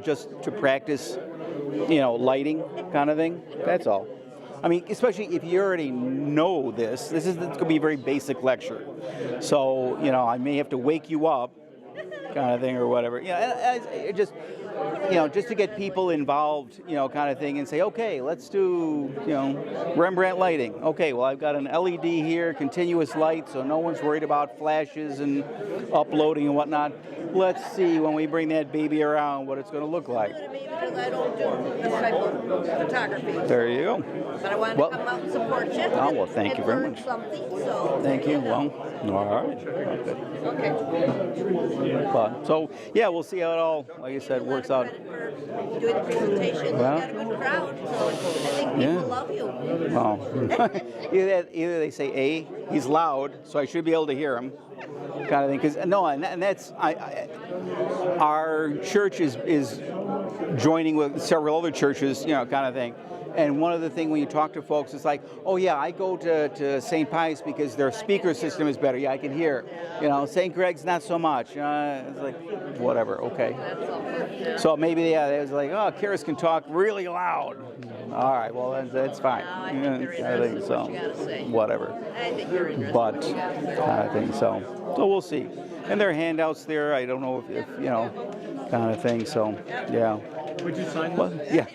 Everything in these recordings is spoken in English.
just to practice, lighting kind of thing. That's all. I mean, especially if you already know this is going to be a very basic lecture. So, I may have to wake you up kind of thing or whatever. Just to get people involved, kind of thing, and say, okay, let's do, Rembrandt lighting. Okay, well, I've got an LED here, continuous light, so no one's worried about flashes and uploading and whatnot. Let's see when we bring that baby around what it's going to look like. Because I don't do this type of photography. There you go. But I wanted to come out and support you. Oh, well, thank you very much. Something, so Thank you. Well, all right. Okay. But, so, yeah, we'll see how it all, like I said, works out. For doing the presentation. Well, You got a good crowd, so I think people love you. Well, either they say, A, he's loud, so I should be able to hear him, kind of thing. Because and that's our church is joining with several other churches, kind of thing. And one of the things when you talk to folks is like, oh yeah, I go to St. Pius because their speaker system is better. Yeah, I can hear. St. Greg's not so much. It's like, whatever, okay. So maybe, it was like, oh, Karis can talk really loud. All right, well, that's fine. I think so. Whatever. I think you're interesting. But I think so. So we'll see. And there are handouts there. I don't know if kind of thing. So, yeah. Would you sign this? Well, yeah.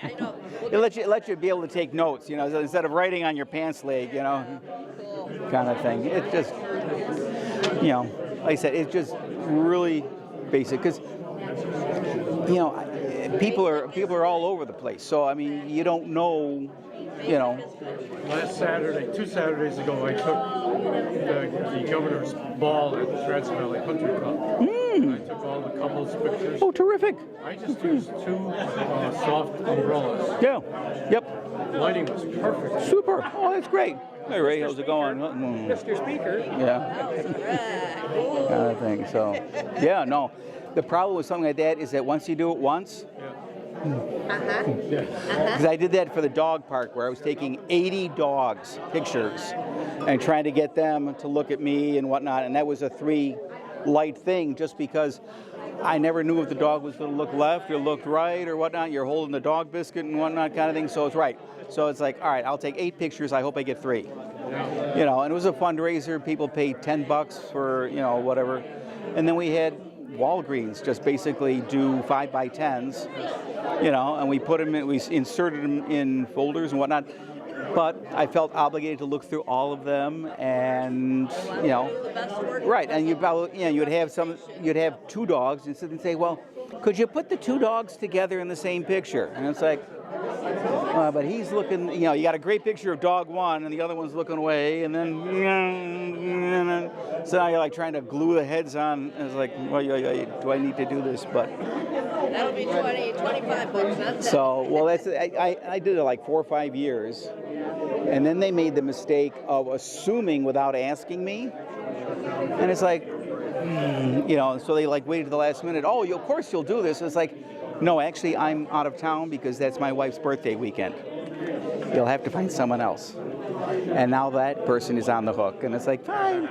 It lets you be able to take notes, instead of writing on your pants leg, kind of thing. It's just, like I said, it's just really basic because, people are all over the place. So I mean, you don't know, Last Saturday, 2 Saturdays ago, I took the governor's ball at the Transfer Valley Country Club. I took all the couples pictures. Oh, terrific! I just used two soft umbrellas. Yeah. Yep. Lighting was perfect. Super. Oh, that's great. Hey Ray, how's it going? Mr. Speaker. Yeah. Kind of thing. So, yeah, no. The problem with something like that is that once you do it once. Because I did that for the dog park where I was taking 80 dogs pictures and trying to get them to look at me and whatnot, and that was a 3-light thing just because I never knew if the dog was going to look left or look right or whatnot. You're holding the dog biscuit and whatnot kind of thing, so it's right. So it's like, all right, I'll take 8 pictures. I hope I get 3. And it was a fundraiser. People paid $10 for whatever, and then we had Walgreens just basically do 5x10s, and we put them in, we inserted them in folders and whatnot. But I felt obligated to look through all of them, and right. And you'd have 2 dogs, and sit and say, well, could you put the 2 dogs together in the same picture? And it's like, but he's looking, you got a great picture of dog 1 and the other one's looking away, and then, so now you're like trying to glue the heads on, and it's like, well, do I need to do this? But that'll be $25. That's so, well, I did it like 4 or 5 years, and then they made the mistake of assuming without asking me, and it's like, so they like waited to the last minute. Oh, of course you'll do this. And it's like, no, actually, I'm out of town because that's my wife's birthday weekend. You'll have to find someone else. And now that person is on the hook, and it's like, fine.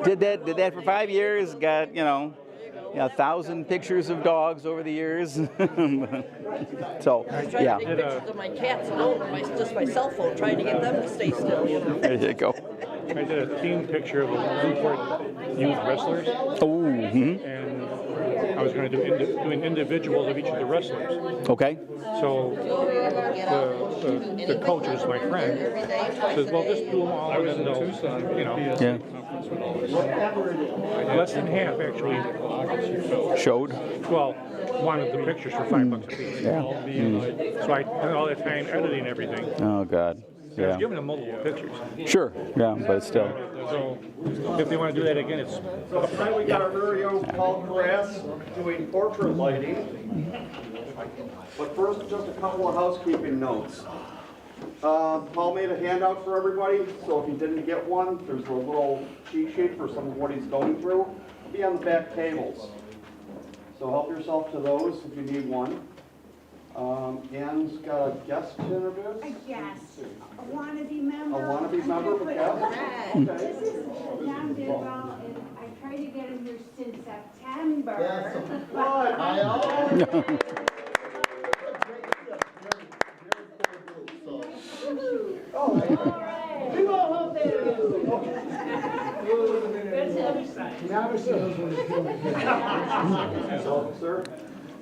did that for 5 years. Got 1,000 pictures of dogs over the years. So I was trying to take pictures of my cats and just my cell phone, trying to get them to stay still. There you go. I did a team picture of a Newport youth wrestlers. Oh. Mm-hmm. And I was going to do individuals of each of the wrestlers. Okay. So the coach is my friend. Says, well, just do them all. I was in Tucson. Yeah. Less than half actually Showed. Well, wanted the pictures for $5 a piece. Yeah. So I spent all that time editing everything. Oh God. I was Yeah. giving them multiple pictures. Sure. Yeah, but still. So if they want to do that again, it's. Then we got our very own Paul Grass doing portrait lighting. But first, just a couple of housekeeping notes. Paul made a handout for everybody, so if you didn't get one, there's a little cheat sheet for some of what he's going through. It'll be on the back tables. So help yourself to those if you need one. Ann's got a guest to introduce. Yes, a wannabe member. A wannabe member for guest? Okay. This is John Bidwell, and I tried to get him here since September. Yes. What? I always. All right. We won't hold that against him. That's the other side. He obviously knows what he's doing. So, sir,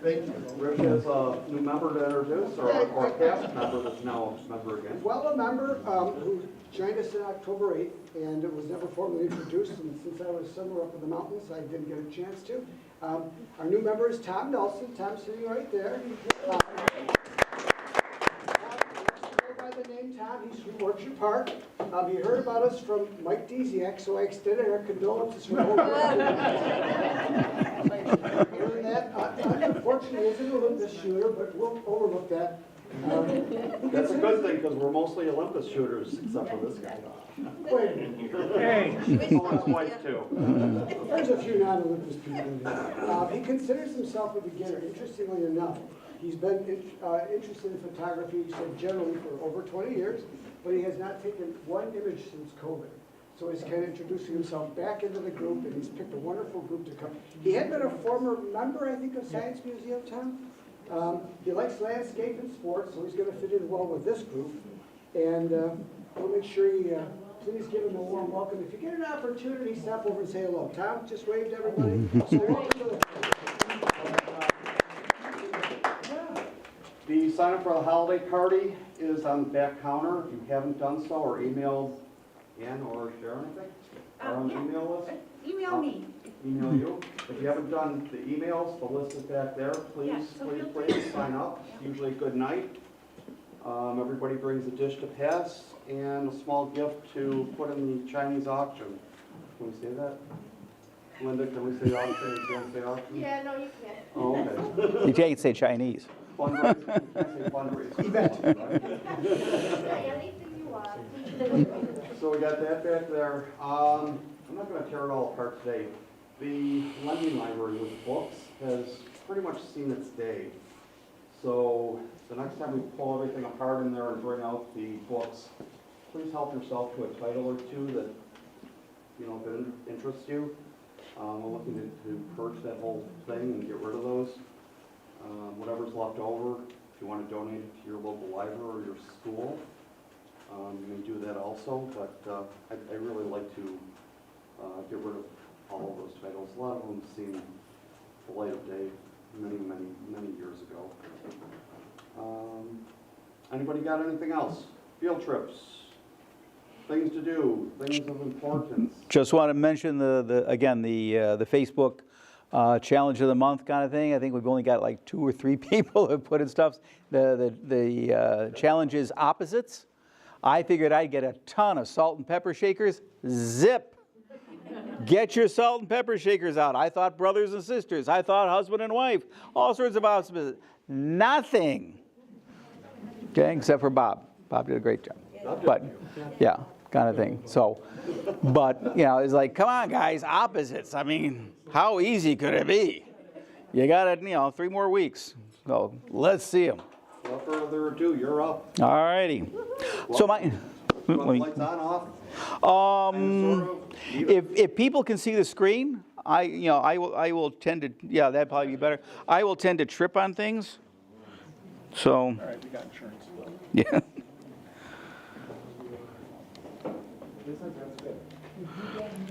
Thank you. Rick has a new member to introduce, or a past member that's now a member again. Well, a member who joined us in October 8th, and it was never formally introduced, and since I was somewhere up in the mountains, I didn't get a chance to. Our new member is Tom Nelson. Tom's sitting right there. By the name Tom, he's from Orchard Park. He heard about us from Mike Desiak, so I extended our condolences for the whole Other than that, unfortunately, he's an Olympus shooter, but we'll overlook that. That's a good thing, because we're mostly Olympus shooters, except for this guy. Wait a minute. Hey, Oh, his wife too. There's a few non-Olympus people in there. He considers himself a beginner, interestingly enough. He's been interested in photography, he said, generally for over 20 years, but he has not taken one image since COVID. So he's kind of introducing himself back into the group, and he's picked a wonderful group to come. He had been a former member, I think, of Science Museum, Tom. He likes landscape and sports, so he's going to fit in well with this group. And we'll make sure you please give him a warm welcome. If you get an opportunity, stop over and say hello. Tom, just wave to everybody. So welcome to The sign up for the holiday party is on the back counter. If you haven't done so, or emailed Ann or Sharon, I think, or on the email list. Email me. Email you. If you haven't done the emails, the list is back there. Please, please sign up. It's usually a good night. Everybody brings a dish to pass and a small gift to put in the Chinese auction. Can we say that? Linda, can we say auction? Can we say auction? Yeah, no, you can't. Oh, okay. You can't say Chinese. Fundraiser. You can't say fundraiser. Event. Say anything you want. So we got that back there. I'm not going to tear it all apart today. The lending library with books has pretty much seen its day. So the next time we pull everything apart in there and bring out the books, please help yourself to a title or two that that interests you. We're looking to purge that whole thing and get rid of those. Whatever's left over, if you want to donate it to your local library or your school, you may do that also. But I really like to get rid of all of those titles. A lot of them seen the light of day many years ago. Anybody got anything else? Field trips, things to do, things of importance. Just want to mention the Facebook challenge of the month kind of thing. I think we've only got like 2 or 3 people who have put in stuff. The challenge is opposites. I figured I'd get a ton of salt and pepper shakers. Zip. Get your salt and pepper shakers out. I thought brothers and sisters. I thought husband and wife. All sorts of opposites. Nothing. Okay, except for Bob. Bob did a great job. But yeah, kind of thing. So, but it's like, come on, guys, opposites. I mean, how easy could it be? You got it, 3 more weeks. So let's see them. Without further ado, you're up. All righty. So my. Lights on, off. If people can see the screen, I will tend to, that'd probably be better. I will tend to trip on things. So. all right, we got insurance. Yeah.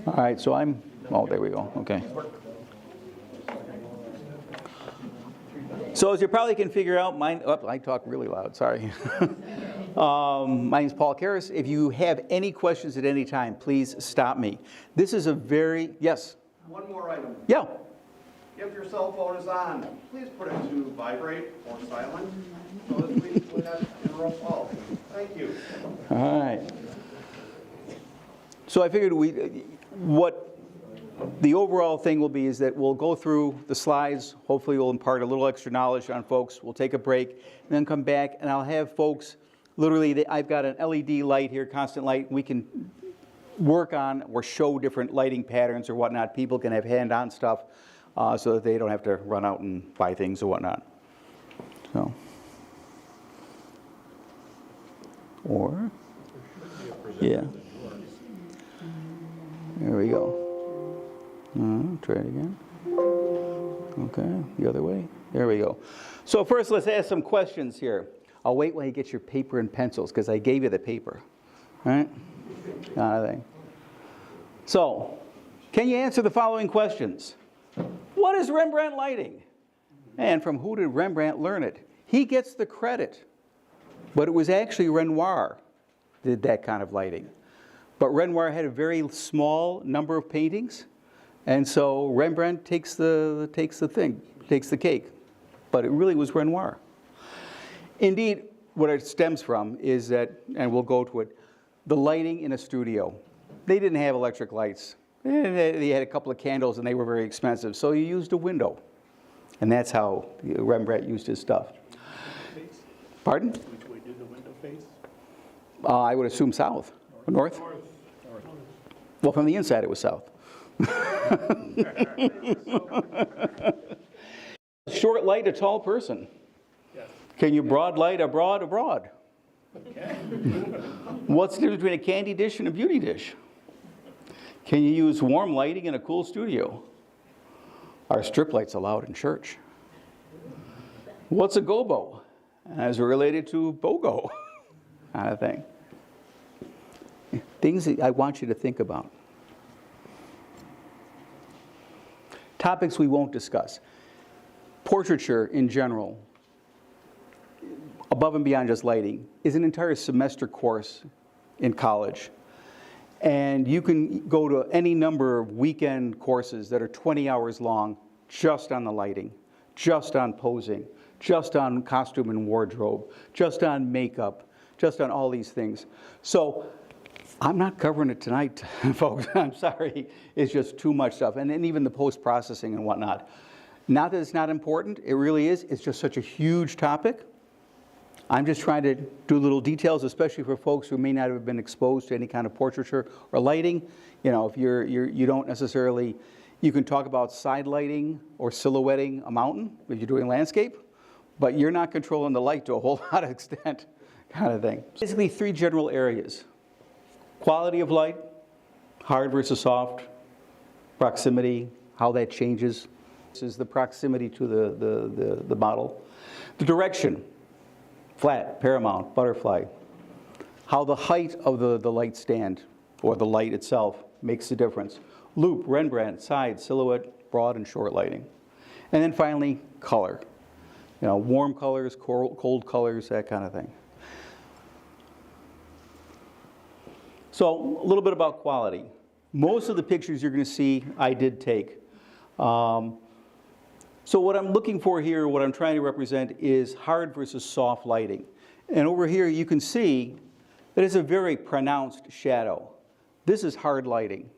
All right, so there we go, okay. So as you probably can figure out, I talk really loud, sorry. My name is Paul Karras. If you have any questions at any time, please stop me. This is yes? One more item. Yeah. If your cell phone is on, please put it to vibrate or silent so that we do not interrupt all. Thank you. All right. So I figured what the overall thing will be is that we'll go through the slides. Hopefully we'll impart a little extra knowledge on folks. We'll take a break and then come back, and I'll have folks, literally, I've got an LED light here, constant light. We can work on or show different lighting patterns or whatnot. People can have hand-on stuff so that they don't have to run out and buy things or whatnot. So, yeah. There we go. Try it again. Okay, the other way. There we go. So first, let's ask some questions here. I'll wait while you get your paper and pencils, because I gave you the paper. All right? Kind of thing. So, can you answer the following questions? What is Rembrandt lighting? And from who did Rembrandt learn it? He gets the credit, but it was actually Renoir did that kind of lighting. But Renoir had a very small number of paintings, and so Rembrandt takes the cake. But it really was Renoir. Indeed, what it stems from is that, and we'll go to it, the lighting in a studio. They didn't have electric lights. They had a couple of candles and they were very expensive, so you used a window. And that's how Rembrandt used his stuff. Pardon? Which way did the window face? I would assume south. North? Well, from the inside it was south. Short light a tall person. Yes. Can you broad light a broad? Okay. What's the difference between a candy dish and a beauty dish? Can you use warm lighting in a cool studio? Are strip lights allowed in church? What's a gobo? As related to BOGO, kind of thing. Things that I want you to think about. Topics we won't discuss. Portraiture in general, above and beyond just lighting, is an entire semester course in college. And you can go to any number of weekend courses that are 20 hours long just on the lighting, just on posing, just on costume and wardrobe, just on makeup, just on all these things. So I'm not covering it tonight, folks. I'm sorry. It's just too much stuff. And then even the post-processing and whatnot. Not that it's not important. It really is. It's just such a huge topic. I'm just trying to do little details, especially for folks who may not have been exposed to any kind of portraiture or lighting. You know, if you don't necessarily, you can talk about side lighting or silhouetting a mountain if you're doing landscape, but you're not controlling the light to a whole lot of extent, kind of thing. Basically, three general areas: quality of light, hard versus soft, proximity, how that changes. This is the proximity to the model. The direction. Flat, paramount, butterfly. How the height of the light stand, or the light itself, makes a difference. Loop, Rembrandt, side, silhouette, broad and short lighting. And then finally, color. You know, warm colors, cold colors, that kind of thing. So, a little bit about quality. Most of the pictures you're going to see, I did take. So what I'm looking for here, what I'm trying to represent, is hard versus soft lighting. And over here you can see that it's a very pronounced shadow. This is hard lighting,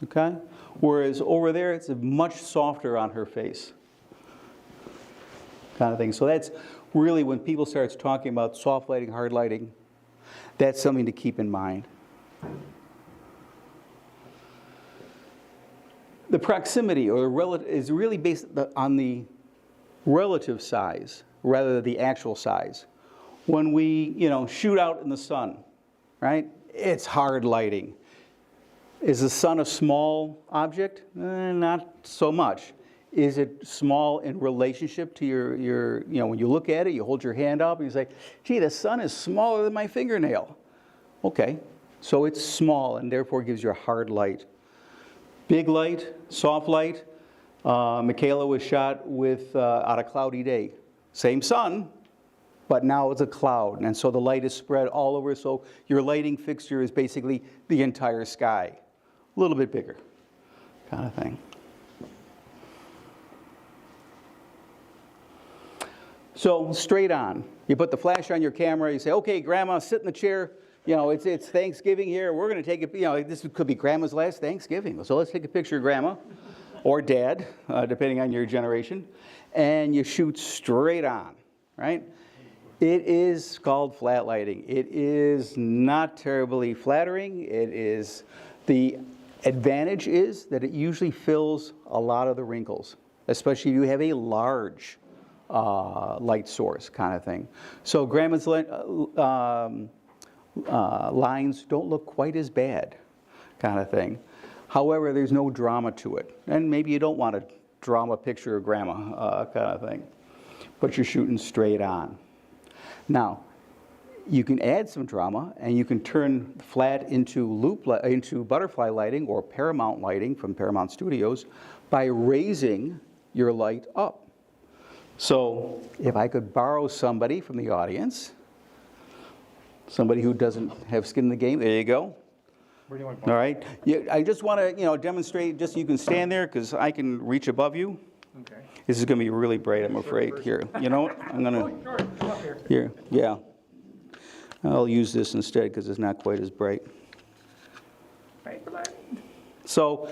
okay? Whereas over there it's much softer on her face, kind of thing. So that's really, when people start talking about soft lighting, hard lighting, that's something to keep in mind. The proximity, or the relative, is really based on the relative size rather than the actual size. When we, shoot out in the sun, right? It's hard lighting. Is the sun a small object? Not so much. Is it small in relationship to your, when you look at it, you hold your hand up and you say, gee, the sun is smaller than my fingernail. Okay, so it's small and therefore gives you a hard light. Big light, soft light. Michaela was shot with on a cloudy day. Same sun, but now it's a cloud, and so the light is spread all over, so your lighting fixture is basically the entire sky. A little bit bigger, kind of thing. So straight on. You put the flash on your camera, you say, okay, Grandma, sit in the chair. It's Thanksgiving here. We're going to take this could be Grandma's last Thanksgiving. So let's take a picture of Grandma or Dad, depending on your generation. And you shoot straight on, right? It is called flat lighting. It is not terribly flattering. The advantage is that it usually fills a lot of the wrinkles, especially if you have a large light source kind of thing. So Grandma's lines don't look quite as bad, kind of thing. However, there's no drama to it. And maybe you don't want a drama picture of grandma kind of thing, but you're shooting straight on. Now, you can add some drama and you can turn flat into into butterfly lighting or Paramount lighting from Paramount Studios by raising your light up. So if I could borrow somebody from the audience, somebody who doesn't have skin in the game, there you go. Where do you want All right. Yeah, I just want to, demonstrate, just so you can stand there because I can reach above you. Okay. This is going to be really bright, I'm afraid. Here, you know what? I'm going to, Sure, come up here. here, yeah. I'll use this instead because it's not quite as bright. Right, come on. So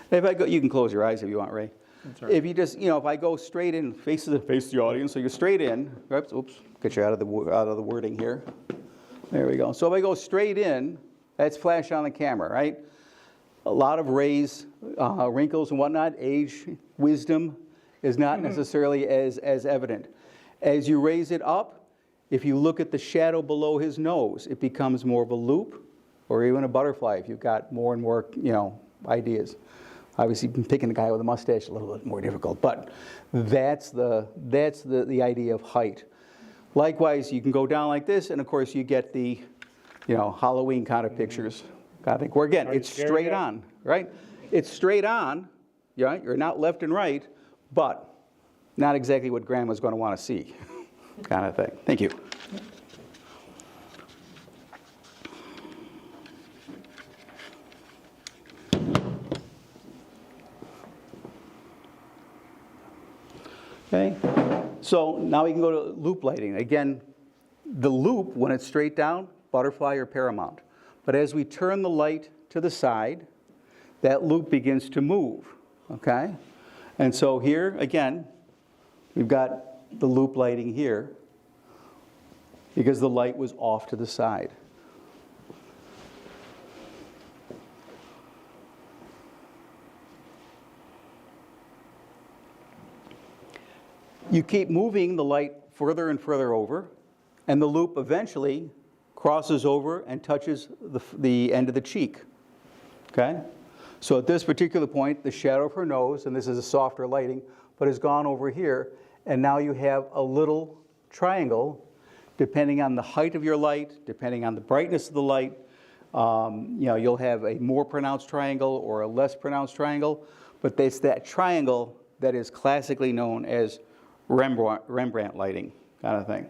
if I go, you can close your eyes if you want, Ray. That's all right. If you just, if I go straight in, face the audience, so you're straight in, oops, get you out of the wording here. There we go. So if I go straight in, that's flash on the camera, right? A lot of rays, wrinkles and whatnot, age, wisdom is not necessarily as evident. As you raise it up, if you look at the shadow below his nose, it becomes more of a loop or even a butterfly if you've got more and more, ideas. Obviously, picking a guy with a mustache is a little bit more difficult, but that's the idea of height. Likewise, you can go down like this, and of course, you get the, Halloween kind of pictures. I think, where again, it's straight on, right? It's straight on, you're not left and right, but not exactly what grandma's going to want to see, kind of thing. Thank you. Okay, so now we can go to loop lighting. Again, the loop, when it's straight down, butterfly or Paramount. But as we turn the light to the side, that loop begins to move, okay? And so here, again, we've got the loop lighting here because the light was off to the side. You keep moving the light further and further over, and the loop eventually crosses over and touches the end of the cheek, okay? So at this particular point, the shadow of her nose, and this is a softer lighting, but has gone over here, and now you have a little triangle, depending on the height of your light, depending on the brightness of the light, you'll have a more pronounced triangle or a less pronounced triangle, but it's that triangle that is classically known as Rembrandt lighting kind of thing.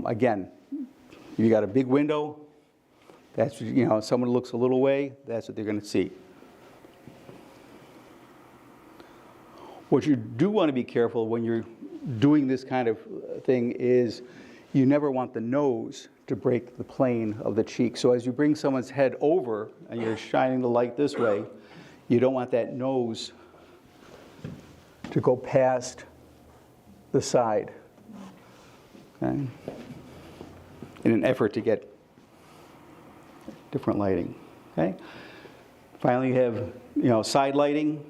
Again, if you got a big window, that's, if someone looks a little away, that's what they're going to see. What you do want to be careful when you're doing this kind of thing is you never want the nose to break the plane of the cheek. So as you bring someone's head over and you're shining the light this way, you don't want that nose to go past the side, okay? In an effort to get different lighting, okay? Finally, you have, side lighting,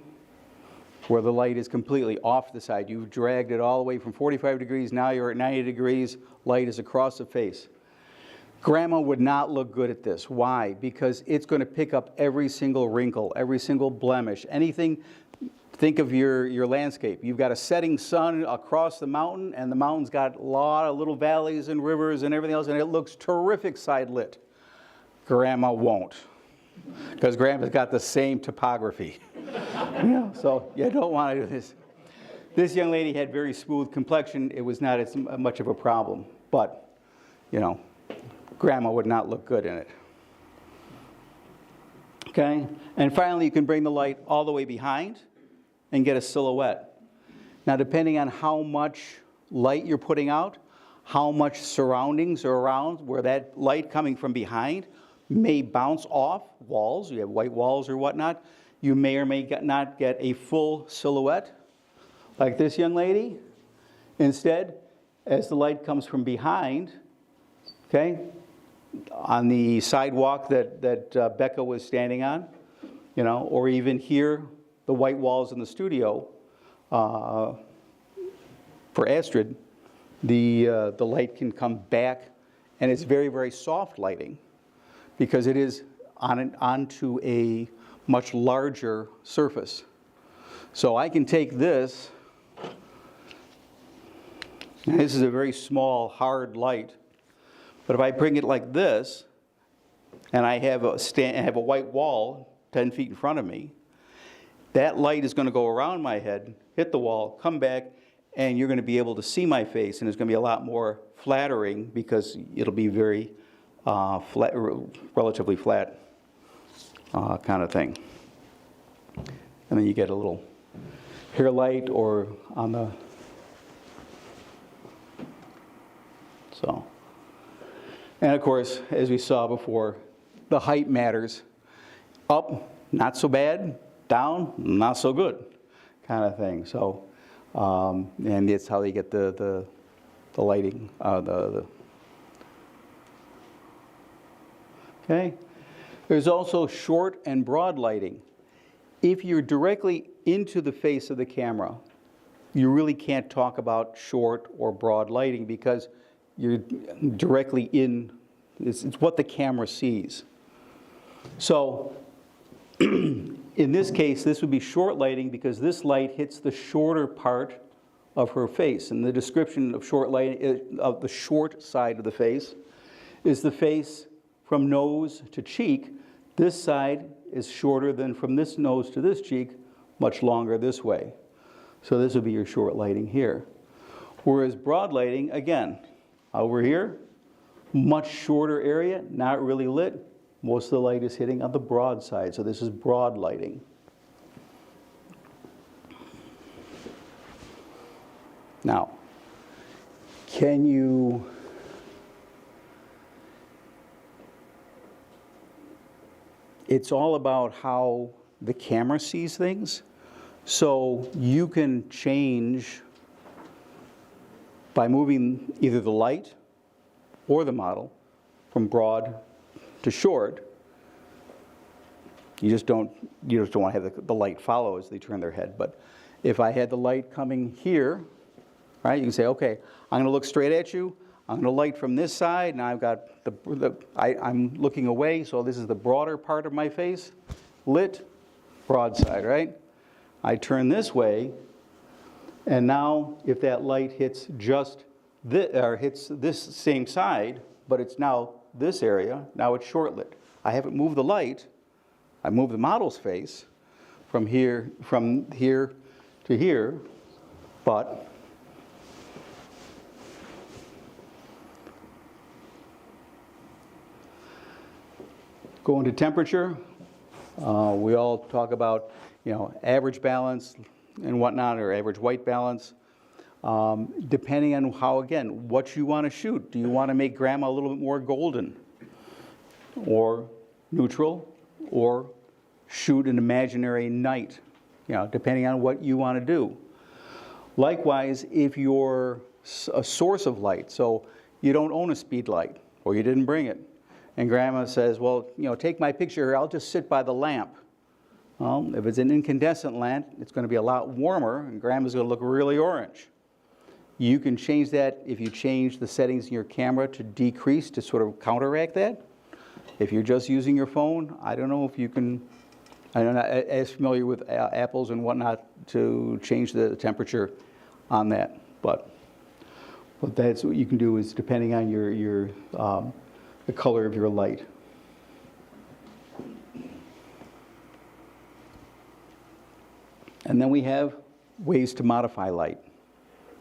where the light is completely off the side. You've dragged it all the way from 45 degrees, now you're at 90 degrees, light is across the face. Grandma would not look good at this. Why? Because it's going to pick up every single wrinkle, every single blemish, anything. Think of your landscape. You've got a setting sun across the mountain, and the mountain's got a lot of little valleys and rivers and everything else, and it looks terrific side lit. Grandma won't, because Grandma's got the same topography. So you don't want to do this. This young lady had very smooth complexion. It was not as much of a problem, but, Grandma would not look good in it. Okay, and finally, you can bring the light all the way behind and get a silhouette. Now, depending on how much light you're putting out, how much surroundings are around, where that light coming from behind may bounce off walls, you have white walls or whatnot, you may or may not get a full silhouette, like this young lady. Instead, as the light comes from behind, okay, on the sidewalk that Becca was standing on, or even here, the white walls in the studio, for Astrid, the light can come back, and it's very, very soft lighting because it is onto a much larger surface. So I can take this, and this is a very small, hard light, but if I bring it like this, and I have a white wall 10 feet in front of me, that light is going to go around my head, hit the wall, come back, and you're going to be able to see my face, and it's going to be a lot more flattering because it'll be very flat, relatively flat kind of thing. And then you get a little hair light or on the, so. And of course, as we saw before, the height matters. Up, not so bad. Down, not so good, kind of thing. So, and it's how they get the lighting. Okay. There's also short and broad lighting. If you're directly into the face of the camera, you really can't talk about short or broad lighting because you're directly in. It's what the camera sees. So. In this case, this would be short lighting because this light hits the shorter part of her face. And the description of short lighting, of the short side of the face, is the face from nose to cheek. This side is shorter than from this nose to this cheek, much longer this way. So this would be your short lighting here. Whereas broad lighting, again, over here, much shorter area, not really lit. Most of the light is hitting on the broad side, so this is broad lighting. Now, can you it's all about how the camera sees things. So you can change by moving either the light or the model from broad to short. You just don't want to have the light follow as they turn their head. But if I had the light coming here, right, you can say, okay, I'm going to look straight at you. I'm going to light from this side. Now I've got I'm looking away, so this is the broader part of my face. Lit, broad side, right? I turn this way, and now if that light hits just this, or hits this same side, but it's now this area, now it's short lit. I haven't moved the light. I moved the model's face from here to here, but going to temperature, we all talk about, average balance and whatnot, or average white balance. Depending on what you want to shoot. Do you want to make grandma a little bit more golden or neutral, or shoot an imaginary night, depending on what you want to do. Likewise, if you're a source of light, so you don't own a speed light or you didn't bring it, and grandma says, well, take my picture here, I'll just sit by the lamp. Well, if it's an incandescent lamp, it's going to be a lot warmer and grandma's going to look really orange. You can change that if you change the settings in your camera to decrease to sort of counteract that. If you're just using your phone, I don't know if you can, I'm not as familiar with apples and whatnot to change the temperature on that. But that's what you can do is depending on the color of your light. And then we have ways to modify light.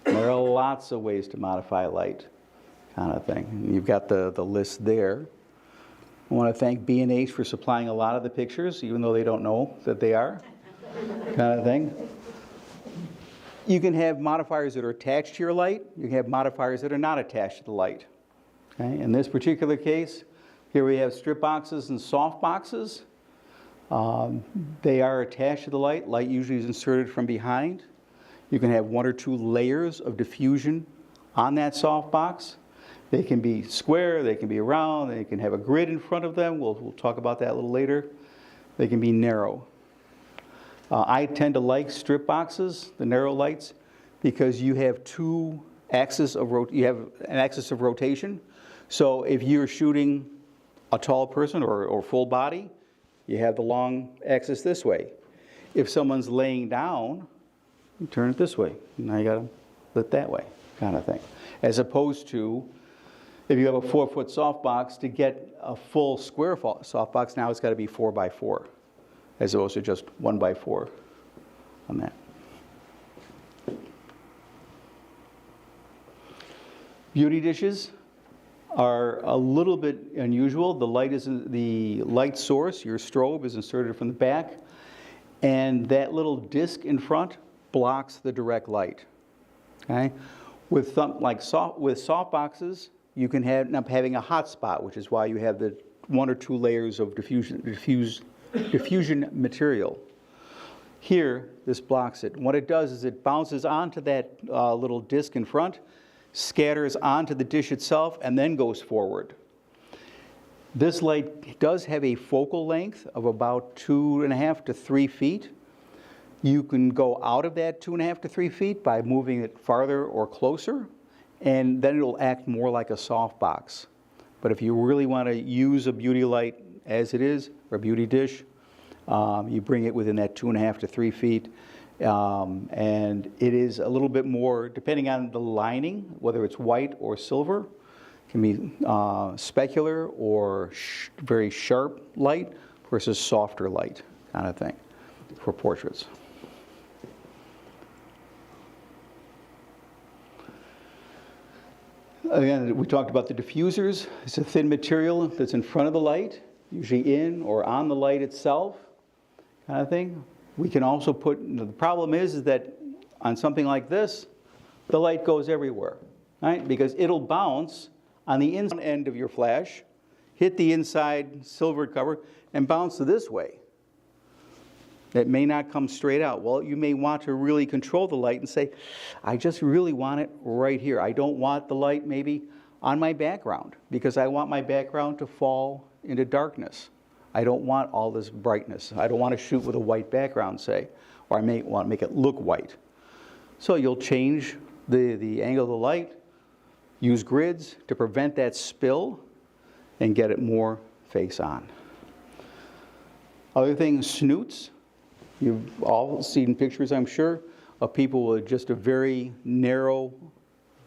There are lots of ways to modify light, kind of thing. And you've got the list there. I want to thank B&H for supplying a lot of the pictures, even though they don't know that they are, kind of thing. You can have modifiers that are attached to your light. You can have modifiers that are not attached to the light. Okay? In this particular case, here we have strip boxes and soft boxes. They are attached to the light. Light usually is inserted from behind. You can have one or two layers of diffusion on that soft box. They can be square, they can be round, they can have a grid in front of them. We'll talk about that a little later. They can be narrow. I tend to like strip boxes, the narrow lights, because you have an axis of rotation. So if you're shooting a tall person or full body, you have the long axis this way. If someone's laying down, you turn it this way. Now you got to lit that way, kind of thing. As opposed to, if you have a 4-foot softbox, to get a full square softbox, now it's got to be 4x4, as opposed to just 1x4 on that. Beauty dishes are a little bit unusual. The light source, your strobe, is inserted from the back, and that little disc in front blocks the direct light. Okay, with soft boxes, you can end up having a hot spot, which is why you have the 1 or 2 layers of diffusion material. Here, this blocks it. And what it does is it bounces onto that little disc in front, scatters onto the dish itself, and then goes forward. This light does have a focal length of about 2.5 to 3 feet. You can go out of that 2.5 to 3 feet by moving it farther or closer, and then it'll act more like a softbox. But if you really want to use a beauty light as it is, or a beauty dish, you bring it within that 2.5 to 3 feet. And it is a little bit more, depending on the lining, whether it's white or silver, can be specular or very sharp light versus softer light kind of thing for portraits. Again, we talked about the diffusers. It's a thin material that's in front of the light, usually in or on the light itself kind of thing. We can also put, the problem is that on something like this, the light goes everywhere, right? Because it'll bounce on the inside end of your flash, hit the inside silvered cover, and bounce this way. It may not come straight out. Well, you may want to really control the light and say, I just really want it right here. I don't want the light maybe on my background because I want my background to fall into darkness. I don't want all this brightness. I don't want to shoot with a white background, say, or I may want to make it look white. So you'll change the angle of the light, use grids to prevent that spill, and get it more face on. Other things, snoots. You've all seen pictures, I'm sure, of people with just a very narrow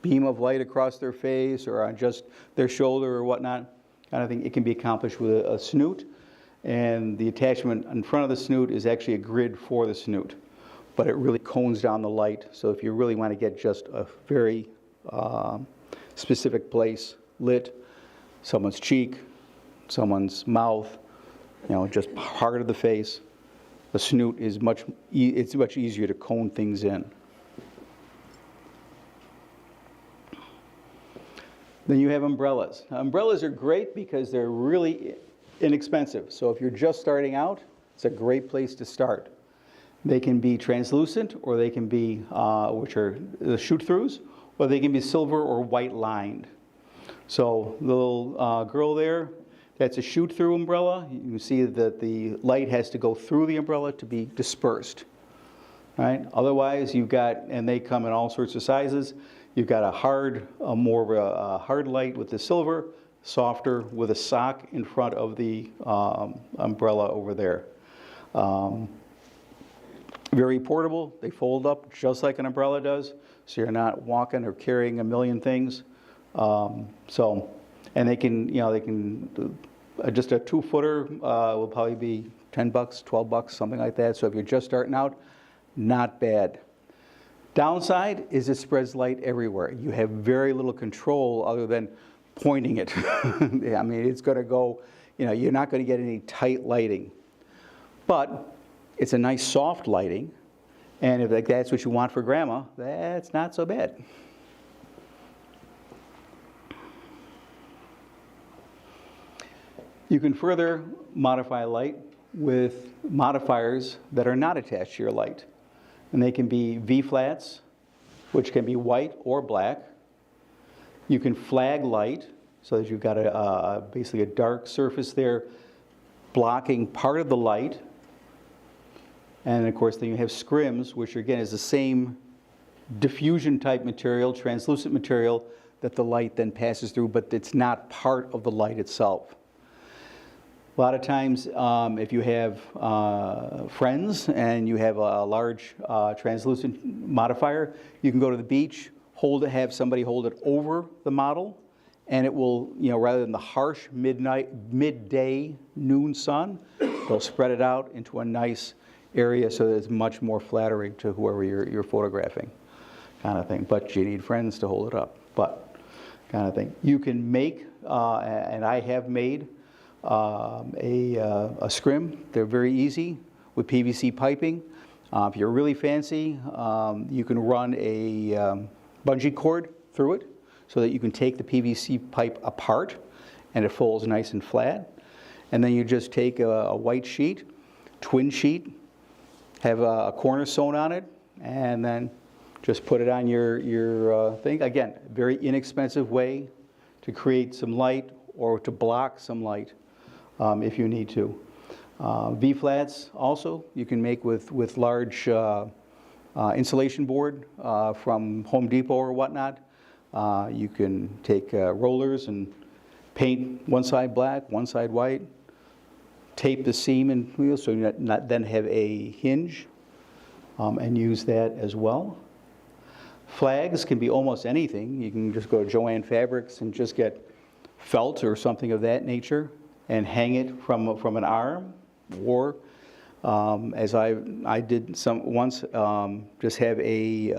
beam of light across their face or on just their shoulder or whatnot, kind of thing. It can be accomplished with a snoot, and the attachment in front of the snoot is actually a grid for the snoot, but it really cones down the light. So if you really want to get just a very specific place lit, someone's cheek, someone's mouth, just part of the face, the snoot is it's much easier to cone things in. Then you have umbrellas. Now, umbrellas are great because they're really inexpensive. So if you're just starting out, it's a great place to start. They can be translucent, or they can be, which are the shoot-throughs, or they can be silver or white lined. So the little girl there, that's a shoot-through umbrella. You can see that the light has to go through the umbrella to be dispersed. Right? Otherwise, you've got, and they come in all sorts of sizes. You've got more of a hard light with the silver, softer with a sock in front of the umbrella over there. Very portable. They fold up just like an umbrella does, so you're not walking or carrying a million things. And they can, just a 2-footer will probably be $10, $12, something like that. So if you're just starting out, not bad. Downside is it spreads light everywhere. You have very little control other than pointing it. I mean, it's going to go, you're not going to get any tight lighting. But it's a nice soft lighting, and if that's what you want for grandma, that's not so bad. You can further modify light with modifiers that are not attached to your light. And they can be V-flats, which can be white or black. You can flag light, so that you've got basically a dark surface there blocking part of the light. And of course, then you have scrims, which again is the same diffusion type material, translucent material, that the light then passes through, but it's not part of the light itself. A lot of times, if you have friends and you have a large translucent modifier, you can go to the beach, have somebody hold it over the model, and it will, rather than the harsh midday, noon sun, they'll spread it out into a nice area so that it's much more flattering to whoever you're photographing, kind of thing. But you need friends to hold it up, but kind of thing. You can make, and I have made, a scrim. They're very easy with PVC piping. If you're really fancy, you can run a bungee cord through it so that you can take the PVC pipe apart and it folds nice and flat. And then you just take a white sheet, twin sheet, have a corner sewn on it, and then just put it on your thing. Again, very inexpensive way to create some light or to block some light if you need to. V-flats also you can make with large insulation board from Home Depot or whatnot. You can take rollers and paint one side black, one side white, tape the seam and wheel so you not then have a hinge and use that as well. Flags can be almost anything. You can just go to Joann Fabrics and just get felt or something of that nature and hang it from an arm, or as I did once, just have a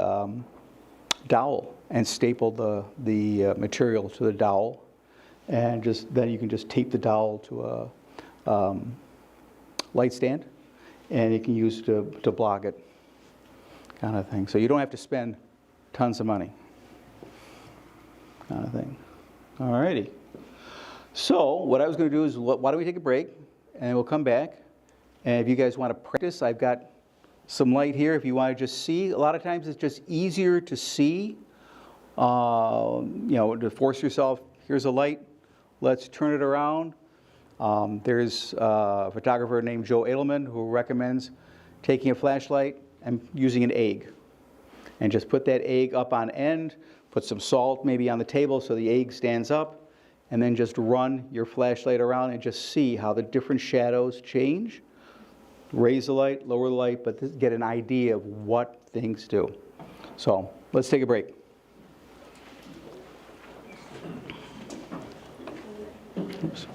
dowel and staple the material to the dowel, and then you can just tape the dowel to a light stand, and you can use to block it, kind of thing. So you don't have to spend tons of money, kind of thing. All righty. So what I was going to do is, why don't we take a break, and we'll come back. And if you guys want to practice, I've got some light here. If you want to just see, a lot of times it's just easier to see, to force yourself. Here's a light. Let's turn it around. There's a photographer named Joe Edelman who recommends taking a flashlight and using an egg. And just put that egg up on end, put some salt maybe on the table so the egg stands up, and then just run your flashlight around and just see how the different shadows change. Raise the light, lower the light, but get an idea of what things do. So let's take a break. Oops.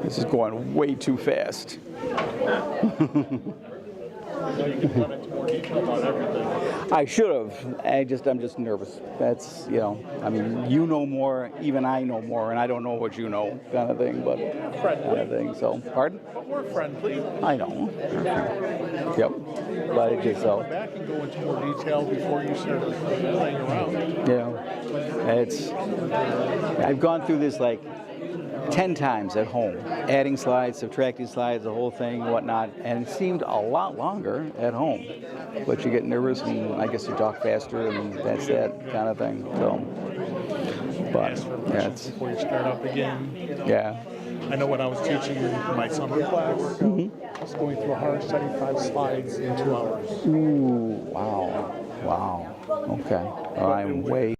This is going way too fast. I should have. I'm just nervous. That's, I mean, you know more, even I know more, and I don't know what you know, kind of thing, but kind of thing. So, pardon? But we're friendly. I know. Yep. But it just so. Go back and go into more detail before you start playing around. Yeah. I've gone through this like 10 times at home, adding slides, subtracting slides, the whole thing, whatnot, and it seemed a lot longer at home. But you get nervous, and I guess you talk faster, and that's that kind of thing. So, but yeah, it's Before you start up again. yeah. I know when I was teaching my summer class, I was going through 175 slides in 2 hours. Ooh, wow. Okay, I'm way.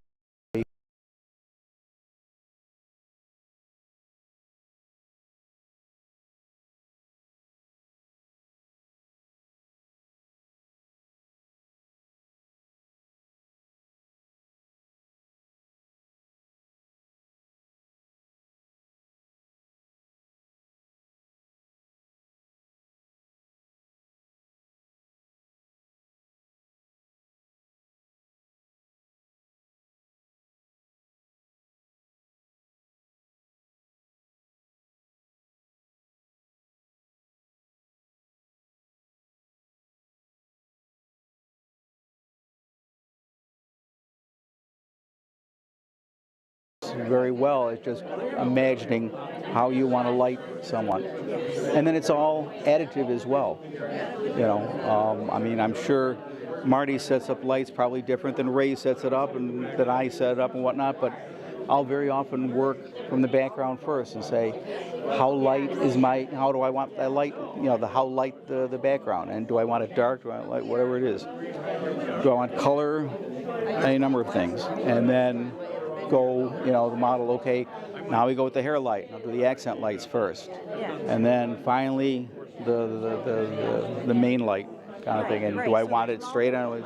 Very well. It's just imagining how you want to light someone, and then it's all additive as well. I mean, I'm sure Marty sets up lights probably different than Ray sets it up and that I set it up and whatnot, but I'll very often work from the background first and say, how do I want that light, how light the background, and do I want it dark, do I want light, whatever it is. Do I want color, any number of things. And then go, the model, okay, now we go with the hair light. I'll do the accent lights first. And then finally the main light kind of thing. And do I want it straight on?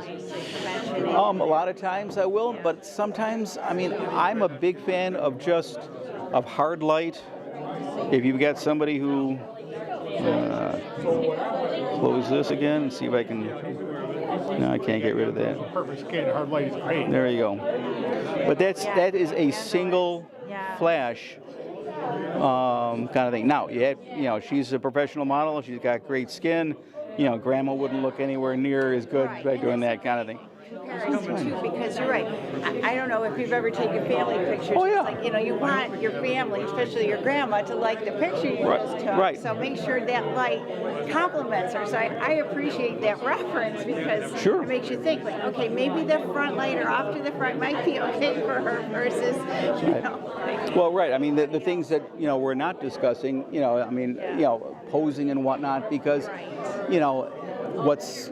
A lot of times I will, but sometimes, I'm a big fan of hard light. If you've got somebody who, close this again and see if I can, no, I can't get rid of that. Perfect skin, hard light is great. There you go. But that is a single flash kind of thing. Now, she's a professional model. She's got great skin. Grandma wouldn't look anywhere near as good by doing that kind of thing. Comparison too, because you're right. I don't know if you've ever taken family pictures. Oh, yeah. It's like, you want your family, especially your grandma, to like the picture you just took. Right. So make sure that light complements her. So I appreciate that reference because it makes you think, like, okay, maybe the front light or off to the front might be okay for her versus, Well, right. The things that, we're not discussing, posing and whatnot, because, what's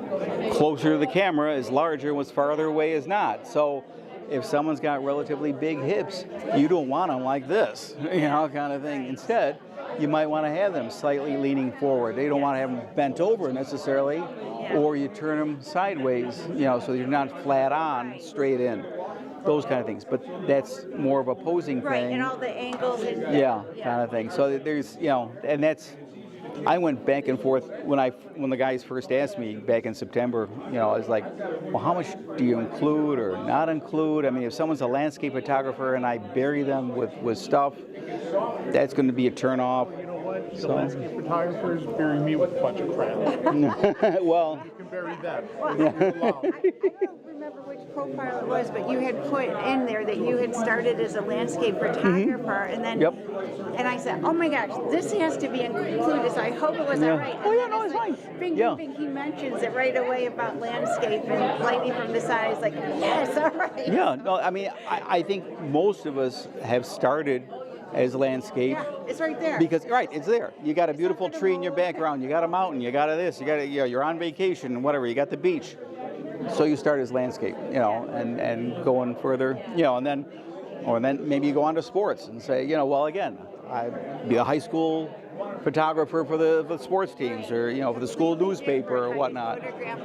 closer to the camera is larger, what's farther away is not. So if someone's got relatively big hips, you don't want them like this, kind of thing. Instead, you might want to have them slightly leaning forward. They don't want to have them bent over necessarily, or you turn them sideways, so you're not flat on, straight in. Those kind of things. But that's more of a posing thing. Right, and all the angles. And kind of thing. So there's, and that's, I went back and forth when the guys first asked me back in September. I was like, well, how much do you include or not include? If someone's a landscape photographer and I bury them with stuff, that's going to be a turn off. You know what? The landscape photographers bury me with a bunch of crap. Well, you can bury them. I don't remember which profile it was, but you had put in there that you had started as a landscape photographer, and then, and I said, oh my gosh, this has to be included. So I hope it was all right. Oh yeah, no, it's fine. Bing, he mentions it right away about landscape and lighting from the side. It's like, yes, all right. Yeah, no, I think most of us have started as landscape. Yeah, it's right there. Because it's there. You got a beautiful tree in your background. You got a mountain. You got this. You got you're on vacation and whatever. You got the beach. So you start as landscape, and going further, and then maybe you go on to sports and say, well, again, I'd be a high school photographer for the sports teams, or for the school newspaper or whatnot. Photograph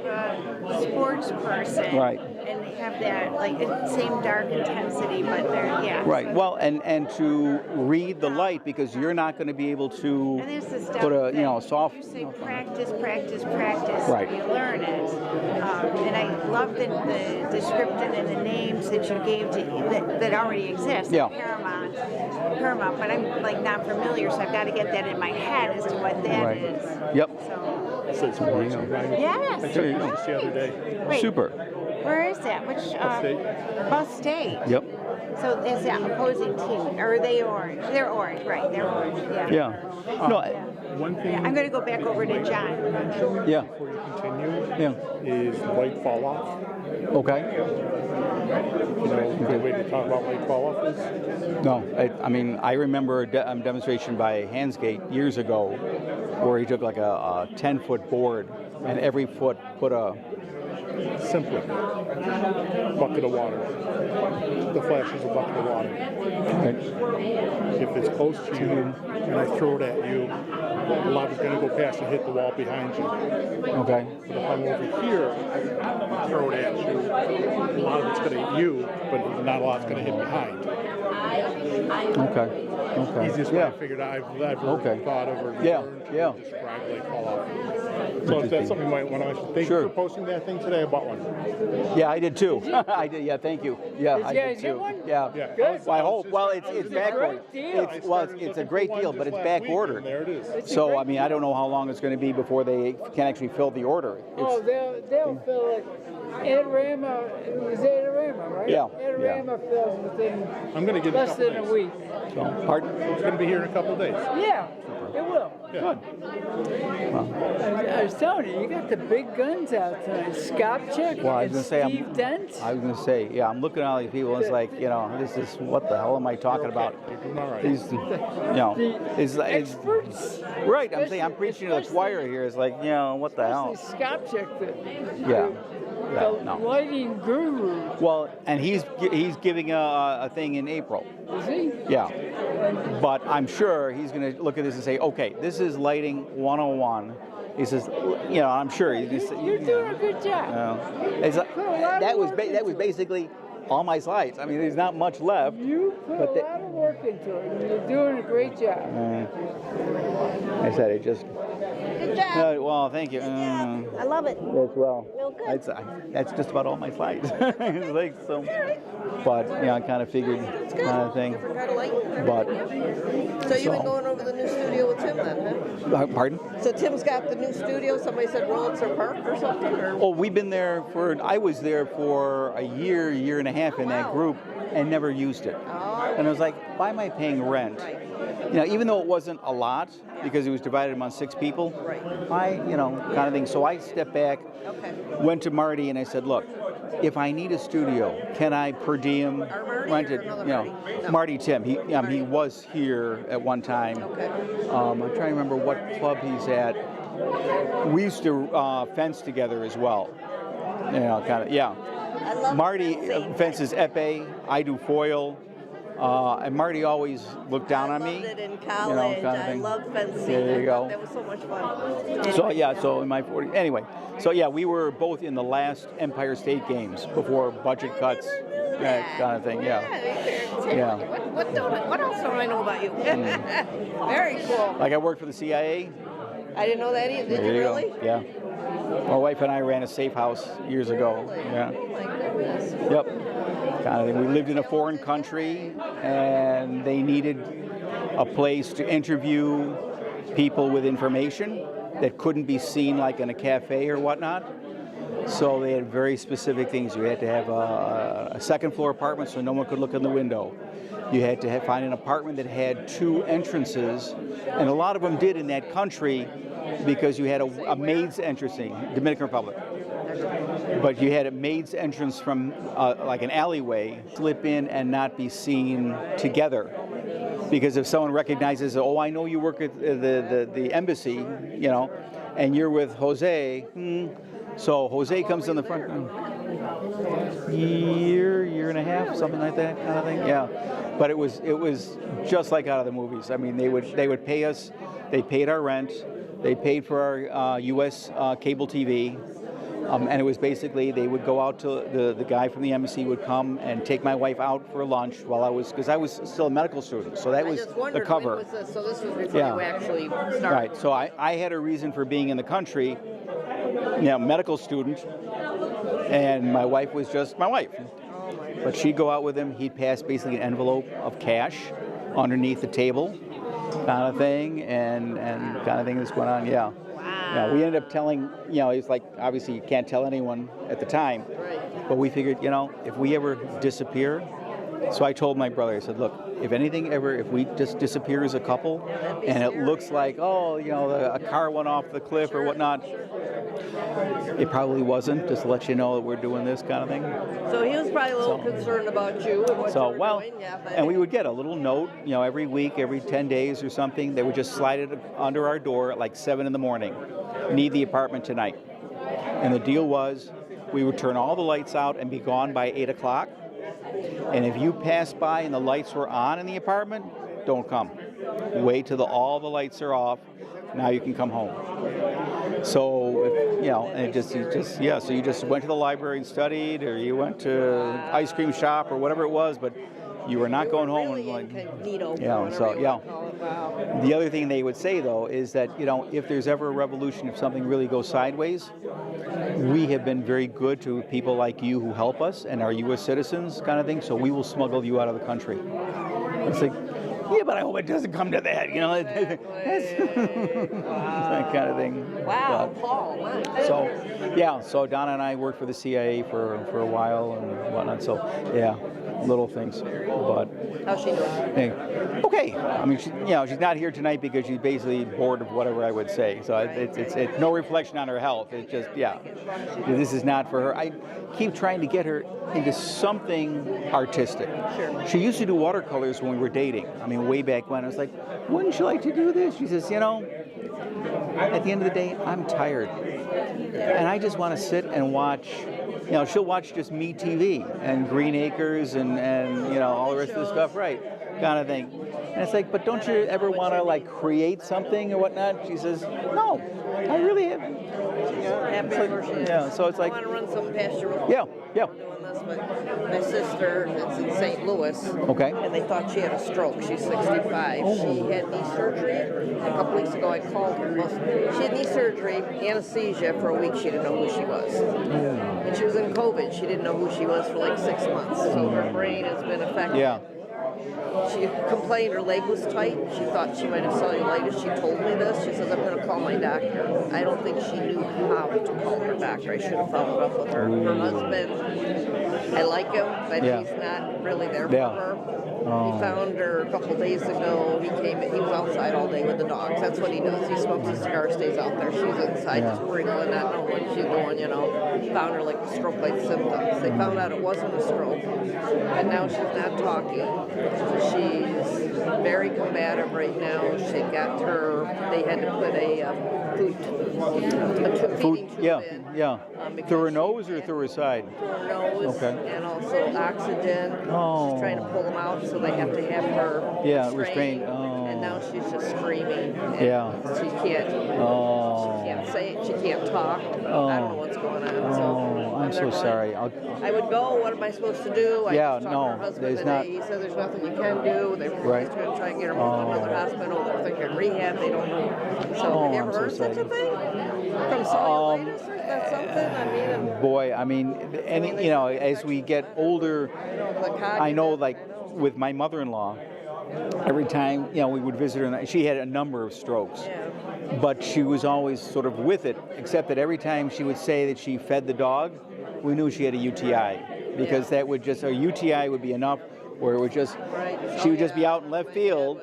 a sports person, right? And have that same dark intensity, but they're right. Well, and to read the light, because you're not going to be able to put a soft. You say practice, right? You learn it, and I love the description and the names that you gave that already exist. Yeah. Paramount, but I'm not familiar, so I've got to get that in my head as to what that is. Yep. So it's sports. Yes. I took pictures the other day. Wait, super. Where is that? Which Bus State? Yep. So is that opposing team, or are they orange? They're orange, right? They're orange. Yeah. No. One thing. I'm going to go back over to John. Yeah. Before you continue, is light fall off. Okay. A good way to talk about light fall off is? No, I remember a demonstration by Hansgate years ago where he took like a 10-foot board and every foot put a... Simply, bucket of water. The flash is a bucket of water. Okay. If it's close to you and I throw it at you, a lot is going to go past and hit the wall behind you. Okay. But if I'm over here, throw it at you, a lot of it's going to hit you, but not a lot's going to hit behind. Okay. Easiest way I figured I've thought of or learned to describe light fall off. So if that's something you might want to mention. Thank you for posting that thing today. I bought one. Yeah, I did too. I did. Yeah, thank you. Yeah, I did too. Yeah. Good. Well, I hope. Well, it's back ordered. It's a great deal, but it's back ordered. There it is. So I don't know how long it's going to be before they can actually fill the order. They'll fill it. Adorama, it was Adorama, right? Yeah. Adorama fills within I'm going to get less than a week. Pardon? It's going to be here in a couple of days. Yeah. It will. Yeah. I was telling you, you got the big guns out tonight. Skopchak Well, I was and gonna say, Steve Dent. I was gonna say, yeah, I'm looking at all these people. And it's like, this is what the hell am I talking about? These, it's Experts. right. I'm saying I'm preaching to the choir here. It's like, what the hell? Skopchak, No. lighting guru. Well, and he's giving a thing in April. Is he? Yeah. But I'm sure he's going to look at this and say, okay, this is lighting 101. He says, I'm sure he's going to say, You're doing a good job. It's like, that was basically all my slides. I mean, there's not much left. You put a lot of work into it, and you're doing a great job. I said it just. Good job. Well, thank you. I love it. As well. Real good. That's just about all my slides. It's like so. But I kind of figured kind of thing. But So you've been going over the new studio with Tim then, huh? Pardon? So Tim's got the new studio. Somebody said Rolitzer Park or something? Or? Oh, we've been there I was there for a year and a half in that group and never used it. And I was like, why am I paying rent? Even though it wasn't a lot because it was divided among 6 people, kind of thing. So I stepped back, went to Marty and I said, look, if I need a studio, can I per diem rent it? Marty Tim. He was here at one time. I'm trying to remember what club he's at. We used to fence together as well. Marty fences epee. I do foil. And Marty always looked down on me. I loved it in college. I loved fencing. There you go. That was so much fun. So in my 40s. Anyway, we were both in the last Empire State Games before budget cuts, that kind of thing. Yeah. What else don't I know about you? Very cool. Like I worked for the CIA. I didn't know that either. Did you really? Go. Yeah. My wife and I ran a safe house years ago. Yeah. Oh my goodness. Yep. Kind of thing. We lived in a foreign country, and they needed a place to interview people with information that couldn't be seen like in a cafe or whatnot. So they had very specific things. You had to have a second floor apartment so no one could look in the window. You had to find an apartment that had 2 entrances, and a lot of them did in that country because you had a maid's entrance, Dominican Republic. But you had a maid's entrance from like an alleyway, slip in and not be seen together. Because if someone recognizes, oh, I know you work at the embassy, and you're with Jose, so Jose comes in the front, year and a half, something like that kind of thing. Yeah, but it was just like out of the movies. I mean, they would pay us, they paid our rent, they paid for our U.S. Cable TV. And it was basically they would go out to the guy from the embassy would come and take my wife out for lunch because I was still a medical student, so that was the cover. When was this? So this was before you actually started. Right. So I had a reason for being in the country, medical student, and my wife was just my wife. But she'd go out with him. He'd pass basically an envelope of cash underneath the table, kind of thing, and kind of thing that's going on. Yeah. Yeah, we ended up telling, it's like, obviously you can't tell anyone at the time, but we figured, if we ever disappear, so I told my brother, I said, look, if we just disappear as a couple, and it looks like, a car went off the cliff or whatnot, it probably wasn't, just to let you know that we're doing this kind of thing. So he was probably a little concerned about you and what you were doing. And we would get a little note, every week, every 10 days or something. They would just slide it under our door at like 7 in the morning. Need the apartment tonight. And the deal was we would turn all the lights out and be gone by 8 o'clock. And if you passed by and the lights were on in the apartment, don't come. Wait till all the lights are off. Now you can come home. So, and so you just went to the library and studied, or you went to ice cream shop or whatever it was, but you were not going home. Really incognito. Wow. The other thing they would say though is that if there's ever a revolution, if something really goes sideways, we have been very good to people like you who help us and are U.S. citizens, kind of thing. So we will smuggle you out of the country. It's like, yeah, but I hope it doesn't come to that. That kind of thing. Wow, Paul. So Donna and I worked for the CIA for a while and whatnot. So yeah. little things. But How's she doing? hey, okay. I mean, she's not here tonight because she's basically bored of whatever I would say. So it's no reflection on her health. It's just, this is not for her. I keep trying to get her into something artistic. Sure. She used to do watercolors when we were dating. I mean, way back when. I was like, wouldn't you like to do this? She says, at the end of the day, I'm tired. And I just want to sit and watch, she'll watch just Me TV and Green Acres and all the rest of the stuff, right, kind of thing. And it's like, but don't you ever want to, like, create something or whatnot? She says, no, I really haven't. Happy where she is. Yeah, so it's like, I want to run something past you real quick. Yeah. Doing this, but my sister is in St. Louis. Okay. And they thought she had a stroke. She's 65. She had knee surgery. A couple weeks ago, I called her. Well, she had knee surgery, anesthesia for a week. She didn't know who she was. And she was in COVID. She didn't know who she was for like 6 months. So her brain has been affected. Yeah. She complained her leg was tight. She thought she might have cellulitis. She told me this. She says, I'm going to call my doctor. I don't think she knew how to call her doctor. I should have followed up with her. Her husband, I like him, but he's not really there for her. He found her a couple days ago. He was outside all day with the dogs. That's what he does. He smokes a cigar, stays out there. She's inside just wriggling, not knowing what she's doing, Found her like stroke-like symptoms. They found out it wasn't a stroke, but now she's not talking. She's very combative right now. They had to put a feeding tube in. Through her nose or through her side? Through her nose, and also oxygen. She's trying to pull them out, so they have to have her restrained. And now she's just screaming. And she can't say it. She can't talk. I don't know what's going on. So I'm so sorry. I would go. What am I supposed to do? I just talked to her husband today. He said there's nothing you can do. They're trying to try and get her moved to another hospital. They're thinking rehab. They don't know. So have you ever heard such a thing? From cellulitis? Or is that something? Boy, as we get older, I know, like, with my mother-in-law, every time, we would visit her, and she had a number of strokes. But she was always sort of with it, except that every time she would say that she fed the dog, we knew she had a UTI, because that would just, a UTI would be enough, where it would just, she would just be out in left field,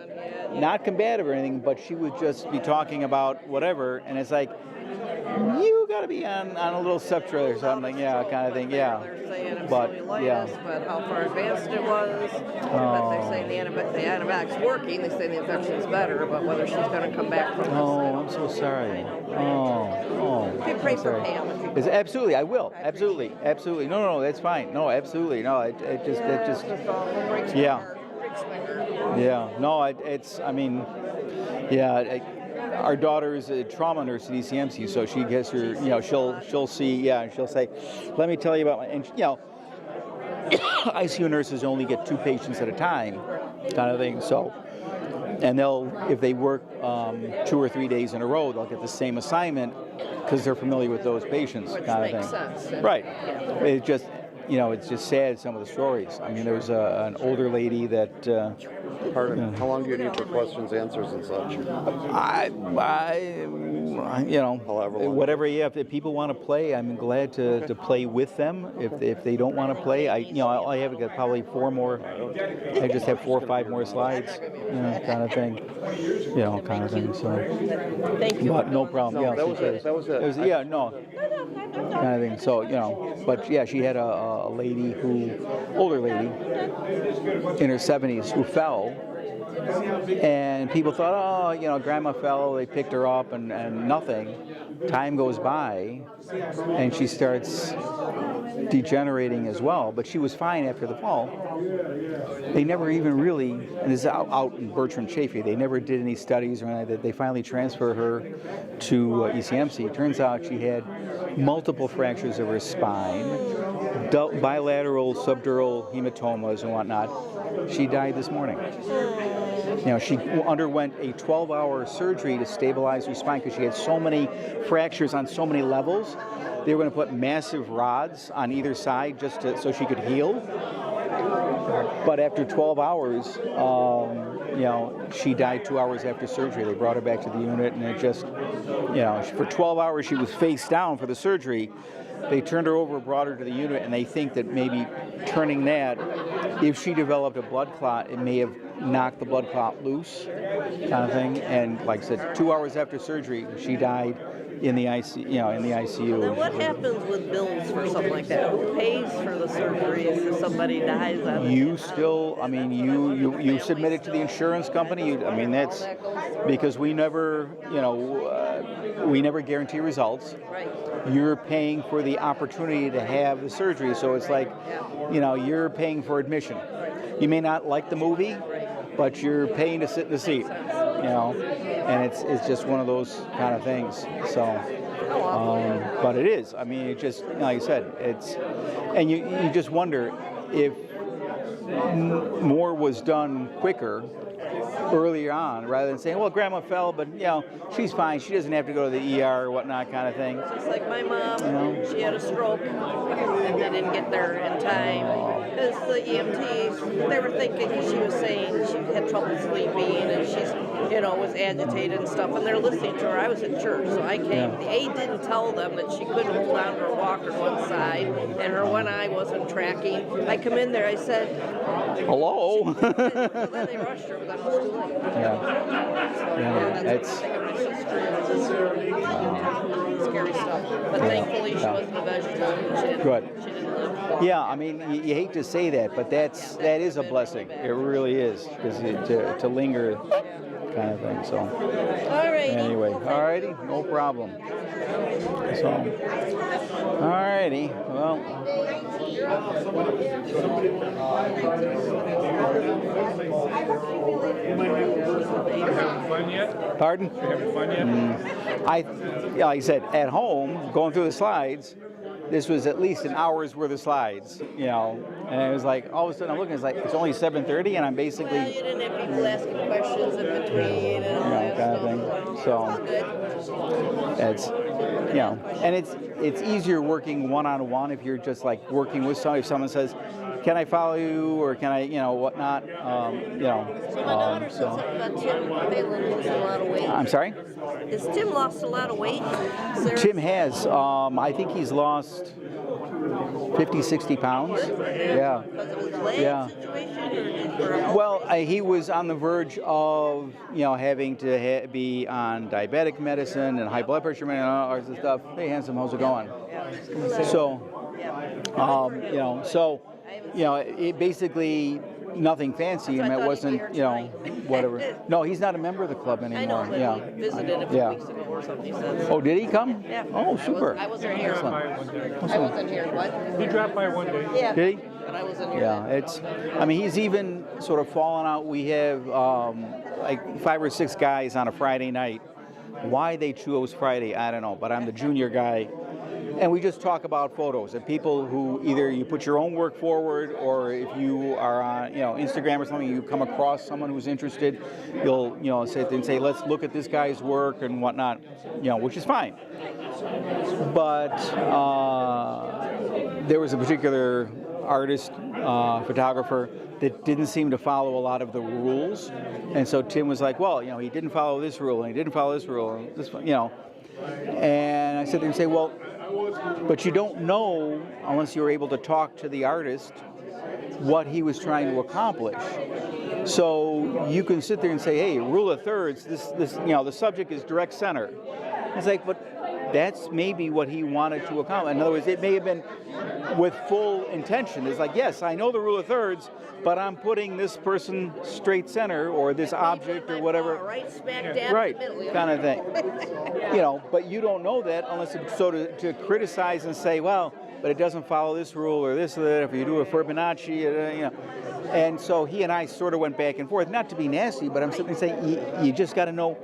not combative or anything, but she would just be talking about whatever, and it's like, you got to be on a little Septra or something, kind of thing, They're saying it's cellulitis, but how far advanced it was. But they're saying the antibiotics working. They say the infection's better, but whether she's going to come back from this. I'm so sorry. You can pray for Pam if you Absolutely, I will. Absolutely. No, that's fine. No, absolutely. No, it just, our daughter is a trauma nurse at ECMC, so she gets her, she'll see, and she'll say, let me tell you about ICU nurses only get 2 patients at a time, kind of thing, so, and if they work 2 or 3 days in a row, they'll get the same assignment because they're familiar with those patients, kind of thing. Sense. Right. It just, it's just sad, some of the stories. I mean, there was an older lady that... How long do you need for questions, answers, and such? Whatever. If people want to play, I'm glad to play with them. If they don't want to play, I have got probably 4 more. I just have 4 or 5 more slides, kind of thing. Kind of thing. So, thank you. But no problem. That was it. Kind of thing. So, but she had a lady older lady, in her 70s, who fell. And people thought, grandma fell, they picked her up, and nothing. Time goes by, and she starts degenerating as well, but she was fine after the fall. They never even really, and this is out in Bertrand Chaffee, they never did any studies or anything. They finally transferred her to ECMC. It turns out she had multiple fractures of her spine, bilateral subdural hematomas and whatnot. She died this morning. She underwent a 12-hour surgery to stabilize her spine because she had so many fractures on so many levels. They were going to put massive rods on either side just so she could heal. But after 12 hours, she died 2 hours after surgery. They brought her back to the unit, and it just, for 12 hours she was face down for the surgery. They turned her over, brought her to the unit, and they think that maybe turning that if she developed a blood clot, it may have knocked the blood clot loose, kind of thing. And like I said, 2 hours after surgery, she died in the ICU. In the ICU. Now, what happens with bills for something like that? Who pays for the surgeries if somebody dies on it? You still, I mean, you submit it to the insurance company. I mean, that's because we never, we never guarantee results. Right. You're paying for the opportunity to have the surgery, so it's like, you're paying for admission. You may not like the movie, but you're paying to sit in the seat, and it's just one of those kind of things. So, but it is. I mean, it just, like I said, and you just wonder if more was done quicker earlier on, rather than saying, well, grandma fell, but she's fine, she doesn't have to go to the ER or whatnot, kind of thing. Just like my mom, she had a stroke and they didn't get there in time because the EMTs, they were thinking, because she was saying she had trouble sleeping and she's was agitated and stuff, and they're listening to her. I was at church, so I came. The aide didn't tell them that she couldn't hold on to her walker one side and her one eye wasn't tracking. I come in there, I said, hello. So then they rushed her, but that was too late. That's scary stuff. But thankfully, she wasn't a vegetable. She didn't live. Yeah, I mean, you hate to say that, but that is a blessing. It really is, because to linger, kind of thing. So, anyway, alrighty, no problem. So, alrighty, well. Having fun yet? Pardon? You having fun yet? Like I said, at home, going through the slides, this was at least an hour's worth of slides, and it was like, all of a sudden I'm looking, it's like, it's only 7:30 and I'm basically... Well, you didn't have people asking questions in between and all that kind stuff. of thing. So, it's, and it's easier working one-on-one if you're just like working with someone. If someone says, can I follow you, or can I, whatnot, So my daughter said something about Tim Phelan losing a lot of weight. I'm sorry? Has Tim lost a lot of weight? Tim has. I think he's lost 50, 60 pounds. Yeah. Because of his leg situation? Or Well, he was on the verge of, having to be on diabetic medicine and high blood pressure medicine and all sorts of stuff. Hey, handsome, how's it going? So, it basically nothing fancy, and it wasn't, whatever. No, he's not a member of the club anymore. I know, but he visited a few weeks ago or something, he says. Oh, did he come? Yeah. Oh, super. I wasn't here. I wasn't here. What? He dropped by one day. Yeah. Did he? But I wasn't here. Yeah, he's even sort of fallen out. We have like 5 or 6 guys on a Friday night. Why they chose Friday, I don't know, but I'm the junior guy. And we just talk about photos and people who either you put your own work forward, or if you are on Instagram or something, you come across someone who's interested, you'll sit there and say, let's look at this guy's work and whatnot, which is fine. But there was a particular artist, photographer, that didn't seem to follow a lot of the rules, and so Tim was like, well, he didn't follow this rule and he didn't follow this rule, and this, and I sit there and say, well, but you don't know unless you're able to talk to the artist what he was trying to accomplish. So you can sit there and say, hey, rule of thirds, this the subject is direct center. It's like, but that's maybe what he wanted to accomplish. In other words, it may have been with full intention. It's like, yes, I know the rule of thirds, but I'm putting this person straight center, or this object or whatever. Right smack dab Right, in the middle. kind of thing. But you don't know that unless to criticize and say, well, but it doesn't follow this rule or this or that. If you do a Fibonacci, And so he and I sort of went back and forth, not to be nasty, but I'm simply saying you just got to know.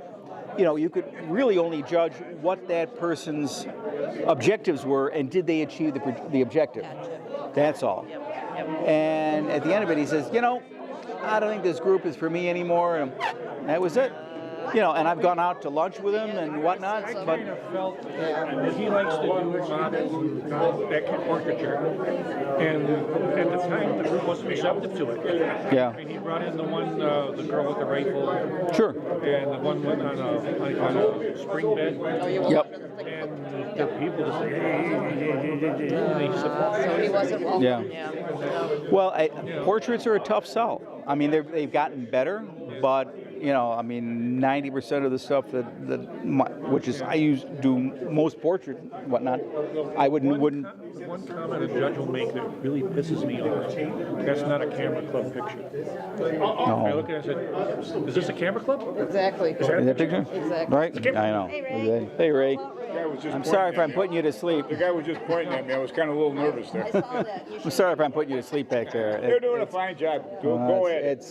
You could really only judge what that person's objectives were and did they achieve the objective. That's all. And at the end of it, he says, I don't think this group is for me anymore. And that was it. And I've gone out to lunch with him and whatnot. I But kind of felt that he likes to do models, that kind of portraiture. And at the time, the group wasn't receptive to it. Yeah. I mean, he brought in the girl with the rifle. Sure. And the one went on a spring bed. Yep. And there are people that say, hey, So he wasn't welcome. Yeah. Well, portraits are a tough sell. I mean, they've gotten better, but you know, I mean, 90% of the stuff which is I do most portrait, whatnot. I wouldn't. One comment a judge will make that really pisses me off. That's not a camera club picture. I look at it and said, is this a camera club? Exactly. Is that picture? Exactly. Right? I know. Hey, Ray. I'm sorry if I'm putting you to sleep. The guy was just pointing at me. I was kind of a little nervous there. I saw that. I'm sorry if I'm putting you to sleep back there. You're doing a fine job. Go ahead.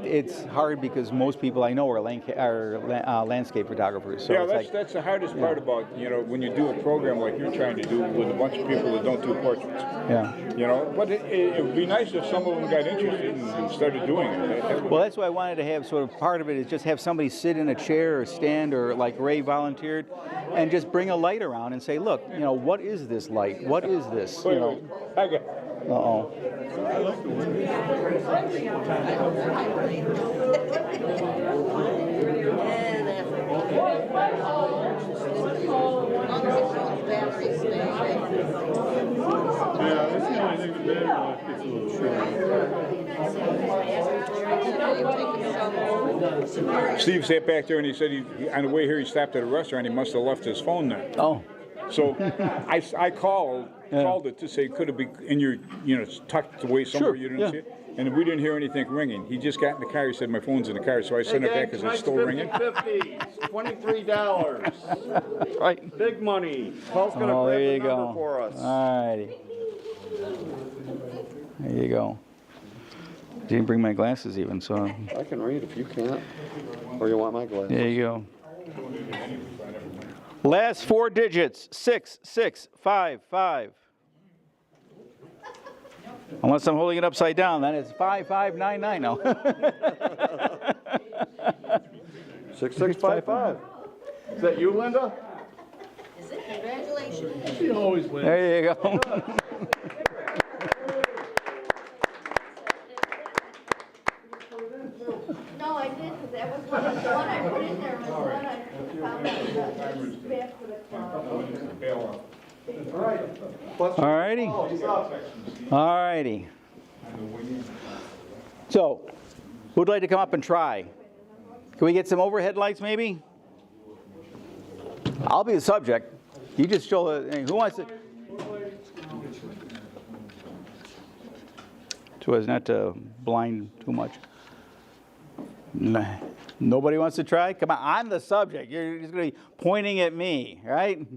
It's hard because most people I know are landscape photographers. So yeah, that's the hardest part about, when you do a program like you're trying to do with a bunch of people that don't do portraits. Yeah. But it would be nice if some of them got interested and started doing it. Well, that's why I wanted to have sort of part of it is just have somebody sit in a chair or stand or like Ray volunteered and just bring a light around and say, look, what is this light? What is this? Uh-oh. Steve sat back there and he said on the way here he stopped at a restaurant. He must have left his phone there. Oh. So I called it to say, could it be in your, tucked away somewhere you didn't see it? And we didn't hear anything ringing. He just got in the car. He said, my phone's in the car. So I sent it back because it's still ringing. $23. Right. Big money. Paul's going to grab the number for us. All righty. There you go. Didn't bring my glasses even, so. I can read if you can't. Or you want my glasses? There you go. Last 4 digits, 6655. Unless I'm holding it upside down, then it's 5599 now. 6655. Is that you, Linda? Is it? Congratulations. She always wins. There you go. No, I did, because that was one I put in there, was one I found out back for the club. All right. All righty. All righty. So, who'd like to come up and try? Can we get some overhead lights maybe? I'll be the subject. You just show who wants to. So as not to blind too much. Nobody wants to try? Come on, I'm the subject. You're just going to be pointing at me, right?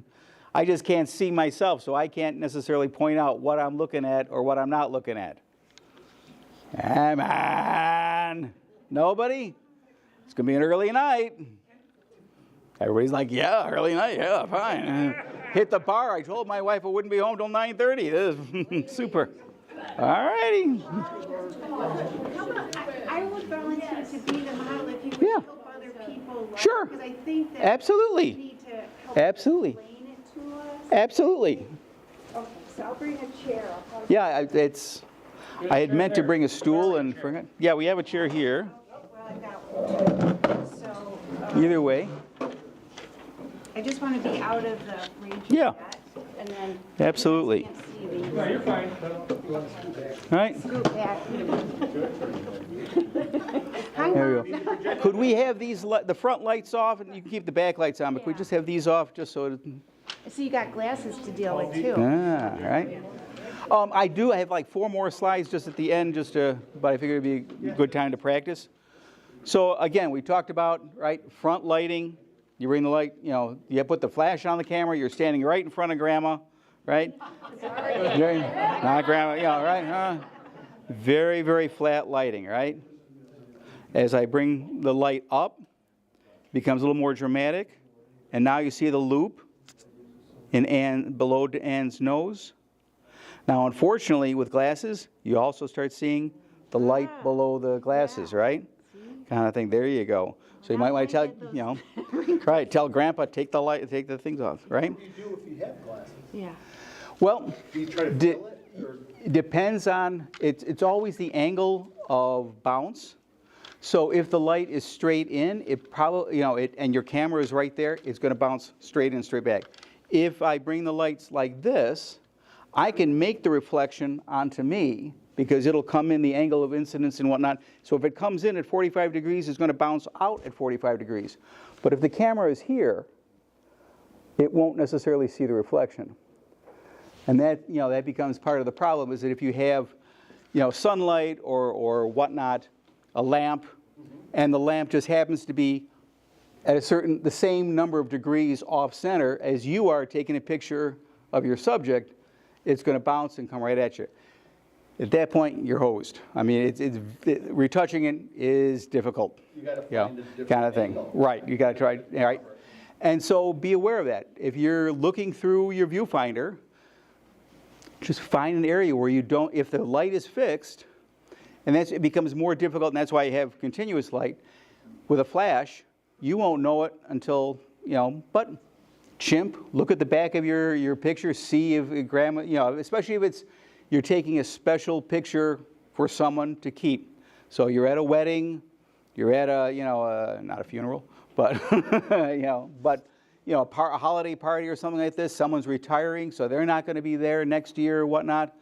I just can't see myself, so I can't necessarily point out what I'm looking at or what I'm not looking at. Come on. Nobody? It's going to be an early night. Everybody's like, yeah, early night, yeah, fine. Hit the bar. I told my wife I wouldn't be home till 9:30. This is super. All righty. I would volunteer to be the model if you would help other people. Sure. Because I think that Absolutely. we need to help Absolutely. explain it to us. Absolutely. Okay, so I'll bring a chair. Yeah, I had meant to bring a stool and forgot. Yeah, we have a chair here. Well, I got one. So, Either way. I just want to be out of the range of Yeah. that. And then Absolutely. you can't see these. No, you're fine. All right. Scoot back. There we go. Could we have these the front lights off, and you can keep the back lights on, but could we just have these off just so? So you got glasses to deal with too. Ah, right. I have like 4 more slides just at the end, but I figured it'd be a good time to practice. So again, we talked about front lighting. You bring the light, you put the flash on the camera. You're standing right in front of Grandma, right? Not Grandma, right? Huh? Very, very flat lighting, right? As I bring the light up, becomes a little more dramatic, and now you see the loop below Ann's nose. Now, unfortunately, with glasses, you also start seeing the light below the glasses, right? Kind of thing. There you go. So you might want to tell, tell Grandpa take the things off, right? What do you do if you have glasses? Yeah. Well, Do you try to fill it? Or? depends on, it's always the angle of bounce. So if the light is straight in, it probably, and your camera is right there, it's going to bounce straight in, straight back. If I bring the lights like this, I can make the reflection onto me because it'll come in the angle of incidence and whatnot. So if it comes in at 45 degrees, it's going to bounce out at 45 degrees. But if the camera is here, it won't necessarily see the reflection. And that, that becomes part of the problem, is that if you have, sunlight or whatnot, a lamp, and the lamp just happens to be at the same number of degrees off center as you are taking a picture of your subject, it's going to bounce and come right at you. At that point, you're hosed. I mean, retouching it is difficult. You got to find a different kind of thing. angle. Right. You got to try. Right. And so be aware of that. If you're looking through your viewfinder, just find an area where you don't. If the light is fixed, and it becomes more difficult, and that's why you have continuous light. With a flash, you won't know it until, but chimp, look at the back of your picture, see if grandma, especially if you're taking a special picture for someone to keep. So you're at a wedding, you're at not a funeral, but, a holiday party or something like this, someone's retiring, so they're not going to be there next year or whatnot.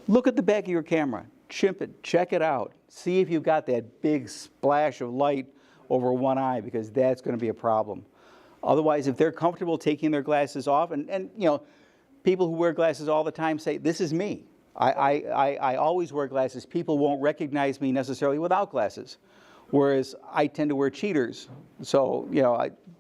Look at the back of your camera. Chimp it, check it out. See if you've got that big splash of light over one eye, because that's going to be a problem. Otherwise, if they're comfortable taking their glasses off, and people who wear glasses all the time say, this is me. I always wear glasses. People won't recognize me necessarily without glasses, whereas I tend to wear cheaters. So,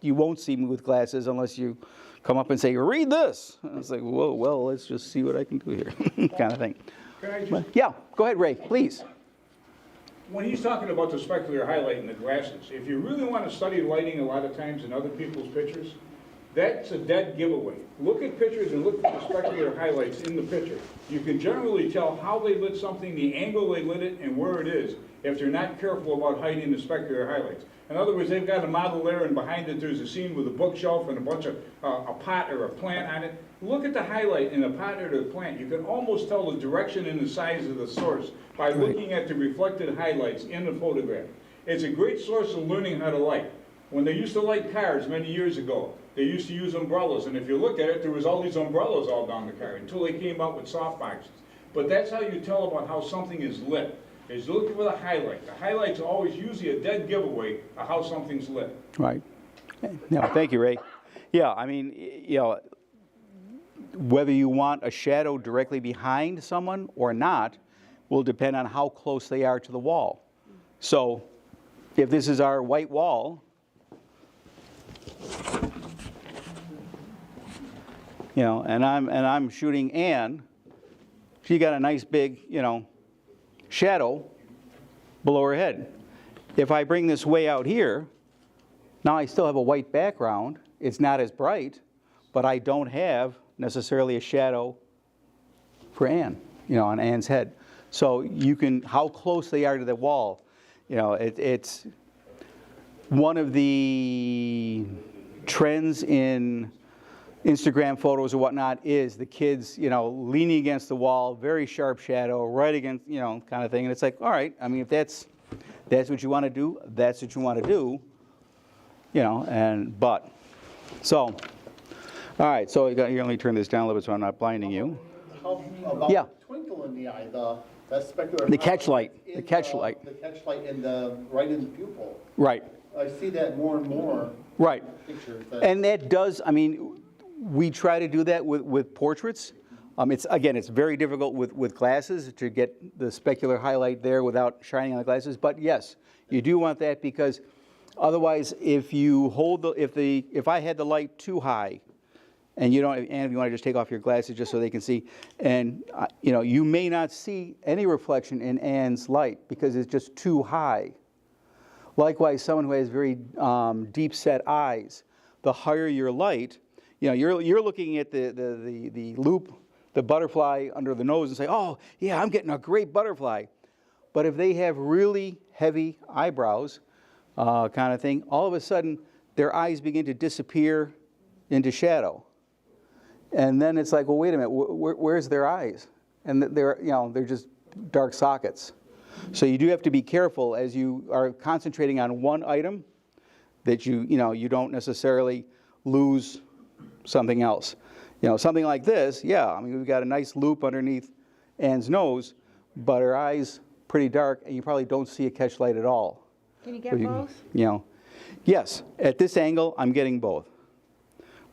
you won't see me with glasses unless you come up and say, read this. And it's like, whoa, well, let's just see what I can do here, kind of thing. Can I just, Yeah, go ahead, Ray, please. when he's talking about the specular highlight in the glasses, if you really want to study lighting a lot of times in other people's pictures, that's a dead giveaway. Look at pictures and look for the specular highlights in the picture. You can generally tell how they lit something, the angle they lit it, and where it is, if they're not careful about hiding the specular highlights. In other words, they've got a model there, and behind it there's a scene with a bookshelf and a bunch of a pot or a plant on it. Look at the highlight in the pot or the plant. You can almost tell the direction and the size of the source by looking at the reflected highlights in the photograph. It's a great source of learning how to light. When they used to light cars many years ago, they used to use umbrellas, and if you look at it, there was all these umbrellas all down the car until they came out with softboxes. But that's how you tell about how something is lit, is looking for the highlight. The highlight's always usually a dead giveaway of how something's lit. Right. No, thank you, Ray. Yeah, I mean, whether you want a shadow directly behind someone or not will depend on how close they are to the wall. So if this is our white wall, and I'm shooting Anne, she got a nice big, shadow below her head. If I bring this way out here, now I still have a white background. It's not as bright, but I don't have necessarily a shadow for Anne, on Anne's head. So you can, how close they are to the wall, it's one of the trends in Instagram photos or whatnot is the kids, leaning against the wall, very sharp shadow, right against, kind of thing. And it's like, all right, I mean, if that's what you want to do, that's what you want to do, so, all right, so you let me turn this down a little bit so I'm not blinding you. How about Yeah. the twinkle in the eye, that specular The catch light, in the catch light. The catch light right in the pupil. Right, I see that more and more right. in pictures. And that does, I mean, we try to do that with portraits. It's very difficult with glasses to get the specular highlight there without shining on the glasses. But yes, you do want that, because otherwise, if you hold if I had the light too high, and if you want to just take off your glasses just so they can see, and you may not see any reflection in Anne's light because it's just too high. Likewise, someone who has very deep set eyes, the higher your light, you're looking at the loop, the butterfly under the nose and say, oh, yeah, I'm getting a great butterfly. But if they have really heavy eyebrows, kind of thing, all of a sudden their eyes begin to disappear into shadow. And then it's like, well, wait a minute, where's their eyes? And they're just dark sockets. So you do have to be careful as you are concentrating on one item that you don't necessarily lose something else. Something like this, yeah, I mean, we've got a nice loop underneath Anne's nose, but her eyes pretty dark, and you probably don't see a catch light at all. Can you get both? Yes, at this angle, I'm getting both.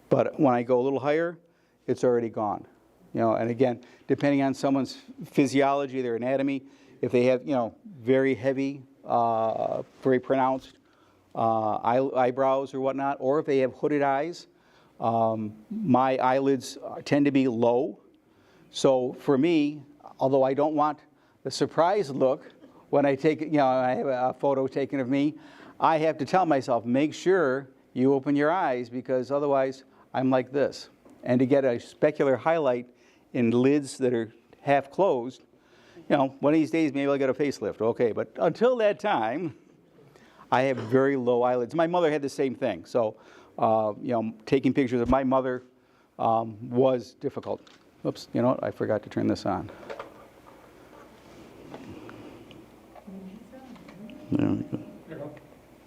But when I go a little higher, it's already gone. And again, depending on someone's physiology, their anatomy, if they have, very heavy, very pronounced eyebrows or whatnot, or if they have hooded eyes, my eyelids tend to be low. So for me, although I don't want the surprised look when I take, I have a photo taken of me, I have to tell myself, make sure you open your eyes, because otherwise I'm like this. And to get a specular highlight in lids that are half closed, one of these days maybe I'll get a facelift. Okay, but until that time, I have very low eyelids. My mother had the same thing. So, taking pictures of my mother was difficult. Oops, you know what? I forgot to turn this on. There we go.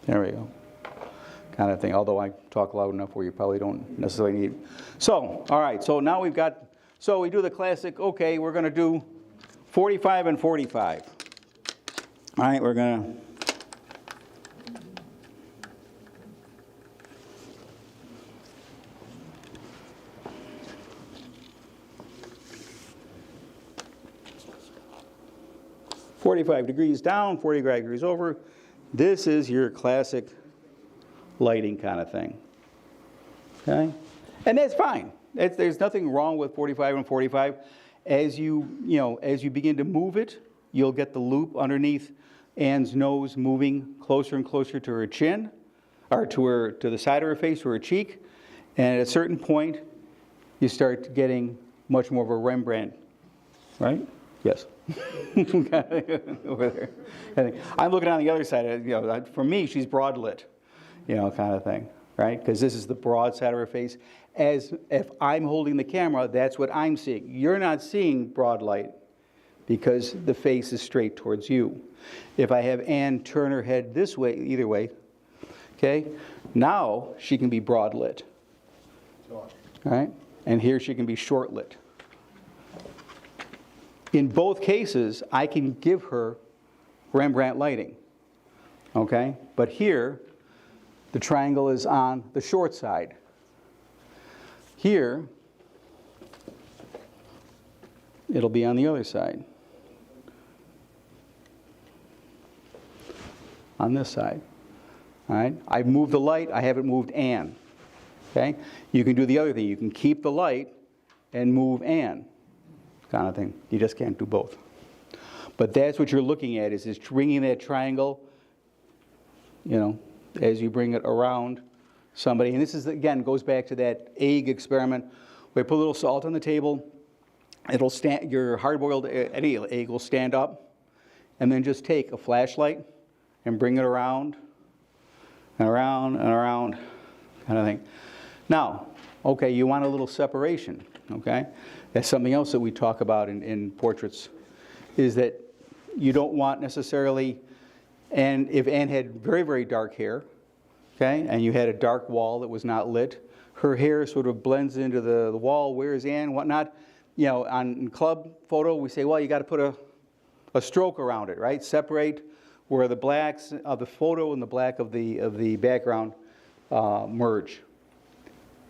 There we go. Kind of thing, although I talk loud enough where you probably don't necessarily need. So, all right, so now we do the classic, okay, we're going to do 45 and 45. All right, we're going to. "45 degrees down, 45 degrees over." This is your classic lighting kind of thing. Okay? And that's fine. There's nothing wrong with 45 and 45. As you begin to move it, you'll get the loop underneath Anne's nose moving closer and closer to her chin, or to the side of her face, to her cheek. And at a certain point, you start getting much more of a Rembrandt, right? Yes. Over there. I'm looking on the other side. For me, she's broad lit, kind of thing, right? Because this is the broad side of her face. As if I'm holding the camera, that's what I'm seeing. You're not seeing broad light because the face is straight towards you. If I have Anne turn her head this way, either way, okay, now she can be broad lit, right? And here she can be short lit. In both cases, I can give her Rembrandt lighting, okay? But here, the triangle is on the short side. Here, it'll be on the other side, on this side, all right? I've moved the light, I haven't moved Anne, okay? You can do the other thing. You can keep the light and move Anne. Kind of thing. You just can't do both. But that's what you're looking at, is bringing that triangle, as you bring it around somebody. And this is, again, goes back to that egg experiment where you put a little salt on the table. It'll stand, your hard-boiled, any egg will stand up, and then just take a flashlight and bring it around and around and around, kind of thing. Now, okay, you want a little separation, okay? That's something else that we talk about in portraits, is that you don't want necessarily, and if Anne had very, very dark hair, okay, and you had a dark wall that was not lit, her hair sort of blends into the wall. Where's Anne, whatnot? On club photo, we say, well, you got to put a stroke around it, right? Separate where the blacks of the photo and the black of the background merge.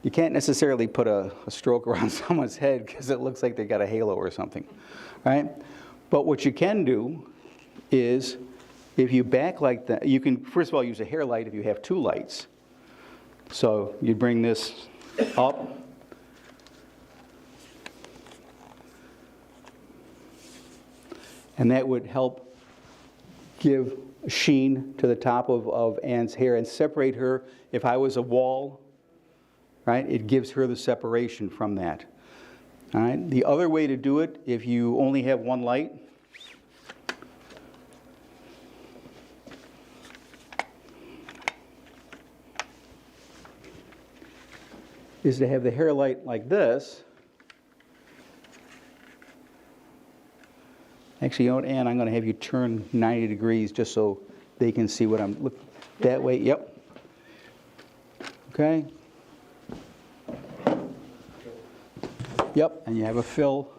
You can't necessarily put a stroke around someone's head because it looks like they got a halo or something, right? But what you can do is, if you backlight that, you can, first of all, use a hair light if you have two lights. So you bring this up. And that would help give sheen to the top of Anne's hair and separate her. If I was a wall, right, it gives her the separation from that. All right. The other way to do it, if you only have one light, is to have the hair light like this Actually, you know what, Ann, I'm going to have you turn 90 degrees just so they can see what I'm looking that way. Yep. Okay. Yep, and you have a fill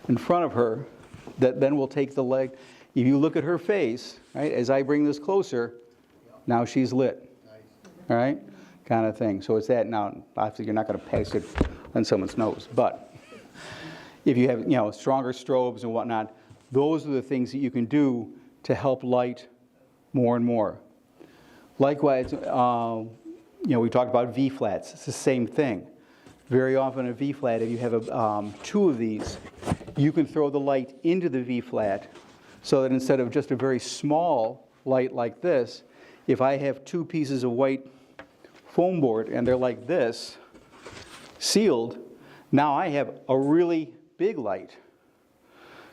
in front of her that then will take the leg. If you look at her face, right, as I bring this closer, now she's lit. All right, kind of thing. So it's that. Now, obviously, you're not going to pass it on someone's nose, but if you have, stronger strobes and whatnot, those are the things that you can do to help light more and more. Likewise, we talked about V-flats. It's the same thing. Very often a V-flat, if you have two of these, you can throw the light into the V-flat so that instead of just a very small light like this, if I have two pieces of white foam board and they're like this, sealed, now I have a really big light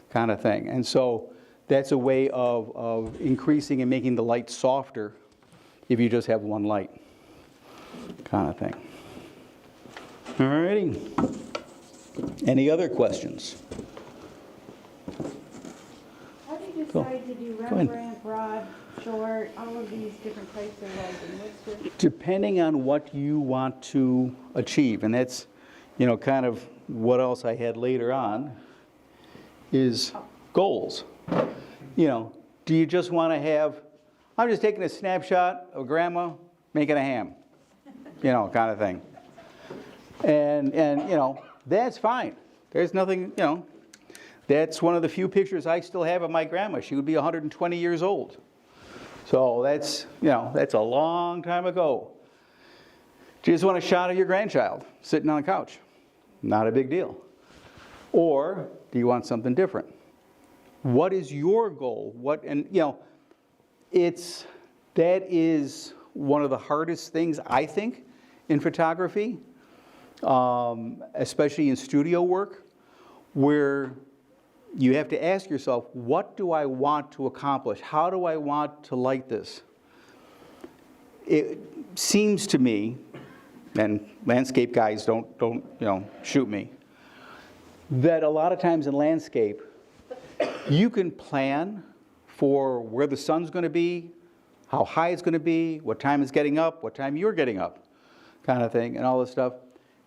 kind of thing. And so that's a way of increasing and making the light softer if you just have one light kind of thing. All righty. Any other questions? How do you decide to do Rembrandt, broad, short, all of these different types of lighting? What's your... Depending on what you want to achieve, and that's, kind of what else I had later on, is goals. Do you just want to have, I'm just taking a snapshot of grandma making a ham, kind of thing. And that's fine. There's nothing, that's one of the few pictures I still have of my grandma. She would be 120 years old. So that's, that's a long time ago. Do you just want a shot of your grandchild sitting on the couch? Not a big deal. Or do you want something different? What is your goal? That is one of the hardest things, I think, in photography, especially in studio work, where you have to ask yourself, what do I want to accomplish? How do I want to light this? It seems to me, and landscape guys don't shoot me, that a lot of times in landscape, you can plan for where the sun's going to be, how high it's going to be, what time it's getting up, what time you're getting up, kind of thing, and all this stuff.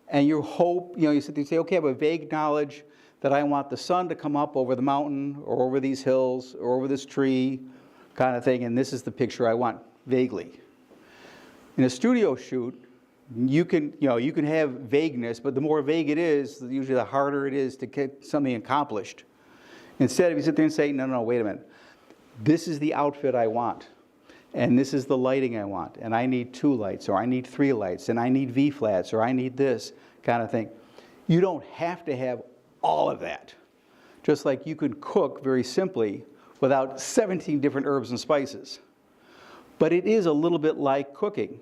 And you hope, you sit there and say, okay, I have a vague knowledge that I want the sun to come up over the mountain or over these hills or over this tree, kind of thing, and this is the picture I want, vaguely. In a studio shoot, you can have vagueness, but the more vague it is, usually the harder it is to get something accomplished. Instead, if you sit there and say, no, wait a minute. This is the outfit I want, and this is the lighting I want, and I need 2 lights, or I need 3 lights, and I need V-flats, or I need this kind of thing. You don't have to have all of that. Just like you could cook very simply without 17 different herbs and spices. But it is a little bit like cooking.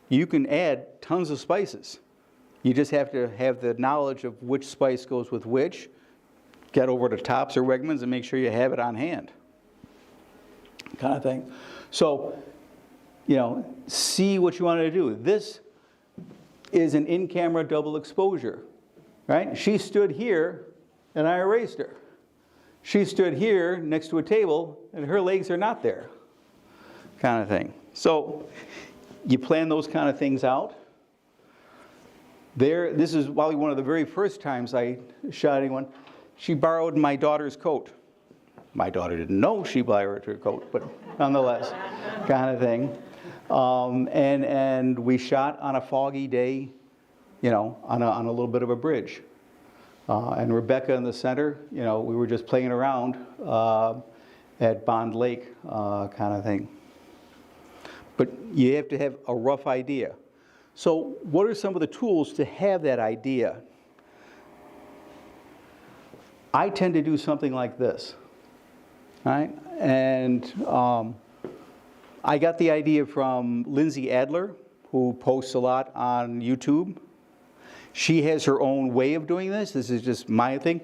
You can add tons of spices. You just have to have the knowledge of which spice goes with which. Get over to Tops or Wegmans and make sure you have it on hand. Kind of thing. So, see what you want to do. This is an in-camera double exposure, right? She stood here and I erased her. She stood here next to a table and her legs are not there, kind of thing. So, you plan those kind of things out. This is probably one of the very first times I shot anyone. She borrowed my daughter's coat. My daughter didn't know she borrowed her coat, but nonetheless, kind of thing. And we shot on a foggy day, on a little bit of a bridge. And Rebecca in the center, we were just playing around at Bond Lake, kind of thing. But you have to have a rough idea. So what are some of the tools to have that idea? I tend to do something like this, right? And I got the idea from Lindsay Adler, who posts a lot on YouTube. She has her own way of doing this. This is just my thing.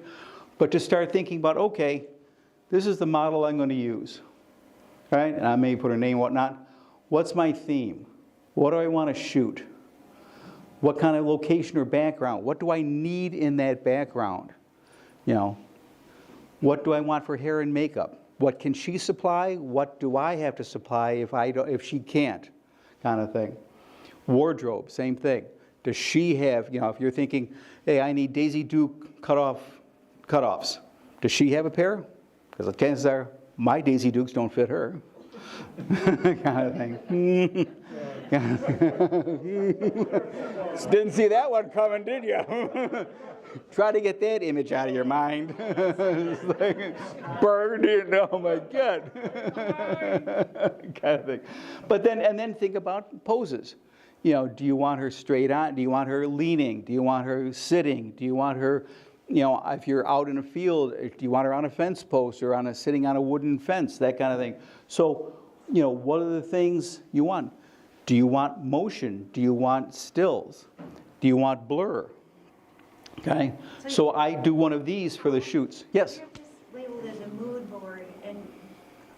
But to start thinking about, okay, this is the model I'm going to use, right? And I may put a name, whatnot. What's my theme? What do I want to shoot? What kind of location or background? What do I need in that background? What do I want for hair and makeup? What can she supply? What do I have to supply if she can't, kind of thing. Wardrobe, same thing. Does she have, if you're thinking, hey, I need Daisy Duke cutoffs. Does she have a pair? Because the chances are my Daisy Dukes don't fit her. Kind of thing. Didn't see that one coming, did you? Try to get that image out of your mind. It's like, burned in, oh my God. Kind of thing. But then think about poses. Do you want her straight on? Do you want her leaning? Do you want her sitting? Do you want her, if you're out in a field, do you want her on a fence post or sitting on a wooden fence, that kind of thing. So, what are the things you want? Do you want motion? Do you want stills? Do you want blur? Okay, so I do one of these for the shoots. Yes? You have this labeled as a mood board, and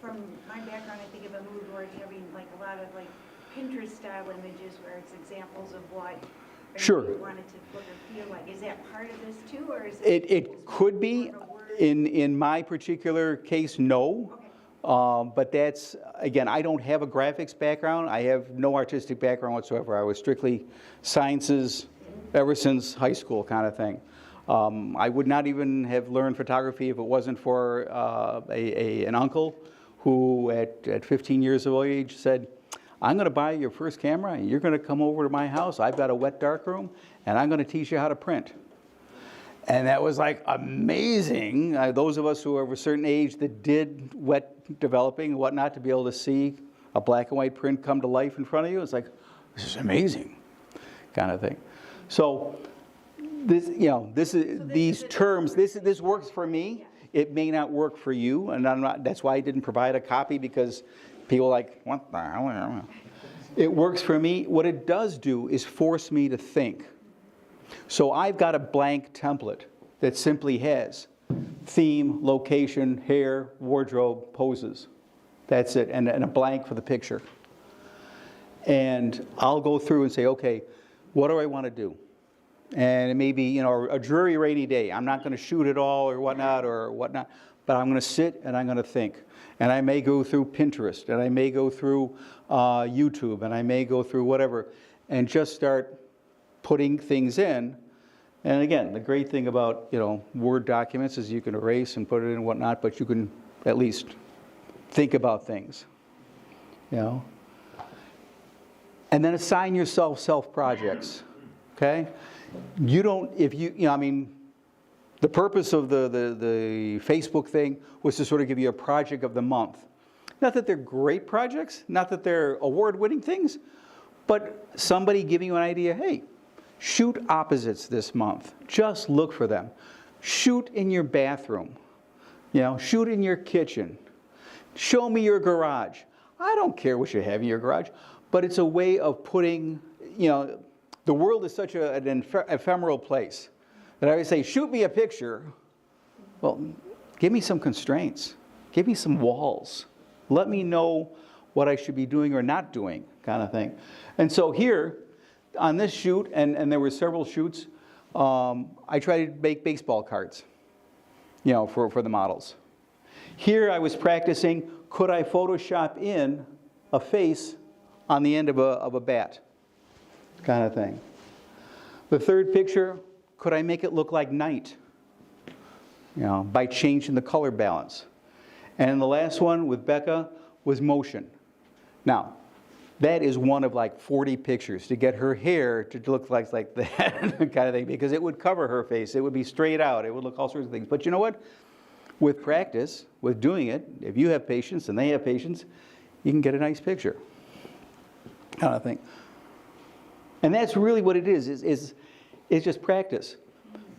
from my background, I think of a mood board having like a lot of like Pinterest style images where it's examples of what Sure. you want it to look or feel like. Is that part of this too, or is it? It could be. In my particular case, no. Okay. But that's, again, I don't have a graphics background. I have no artistic background whatsoever. I was strictly sciences ever since high school kind of thing. I would not even have learned photography if it wasn't for an uncle who at 15 years of age said, I'm going to buy your first camera and you're going to come over to my house. I've got a wet darkroom and I'm going to teach you how to print. And that was like amazing. Those of us who are of a certain age that did wet developing and whatnot, to be able to see a black and white print come to life in front of you, it's like, this is amazing, kind of thing. So this, these terms, this works for me. It may not work for you, and that's why I didn't provide a copy, because people are like, what the hell? It works for me. What it does do is force me to think. So I've got a blank template that simply has theme, location, hair, wardrobe, poses. That's it, and a blank for the picture. And I'll go through and say, okay, what do I want to do? And it may be, a dreary rainy day. I'm not going to shoot it all or whatnot, but I'm going to sit and I'm going to think. And I may go through Pinterest, and I may go through YouTube, and I may go through whatever, and just start putting things in. And again, the great thing about, Word documents is you can erase and put it in and whatnot, but you can at least think about things, And then assign yourself self-projects, okay? You don't, the purpose of the Facebook thing was to sort of give you a project of the month. Not that they're great projects, not that they're award-winning things, but somebody giving you an idea, hey, shoot opposites this month. Just look for them. Shoot in your bathroom. Shoot in your kitchen. Show me your garage. I don't care what you have in your garage, but it's a way of putting, the world is such an ephemeral place that I always say, shoot me a picture. Well, give me some constraints. Give me some walls. Let me know what I should be doing or not doing, kind of thing. And so here, on this shoot, and there were several shoots, I tried to make baseball cards, for the models. Here I was practicing, could I Photoshop in a face on the end of a bat, kind of thing. The third picture, could I make it look like night, by changing the color balance. And the last one with Becca was motion. Now, that is one of like 40 pictures to get her hair to look like that kind of thing, because it would cover her face. It would be straight out. It would look all sorts of things. But you know what? With practice, with doing it, if you have patience and they have patience, you can get a nice picture, kind of thing. And that's really what it is just practice.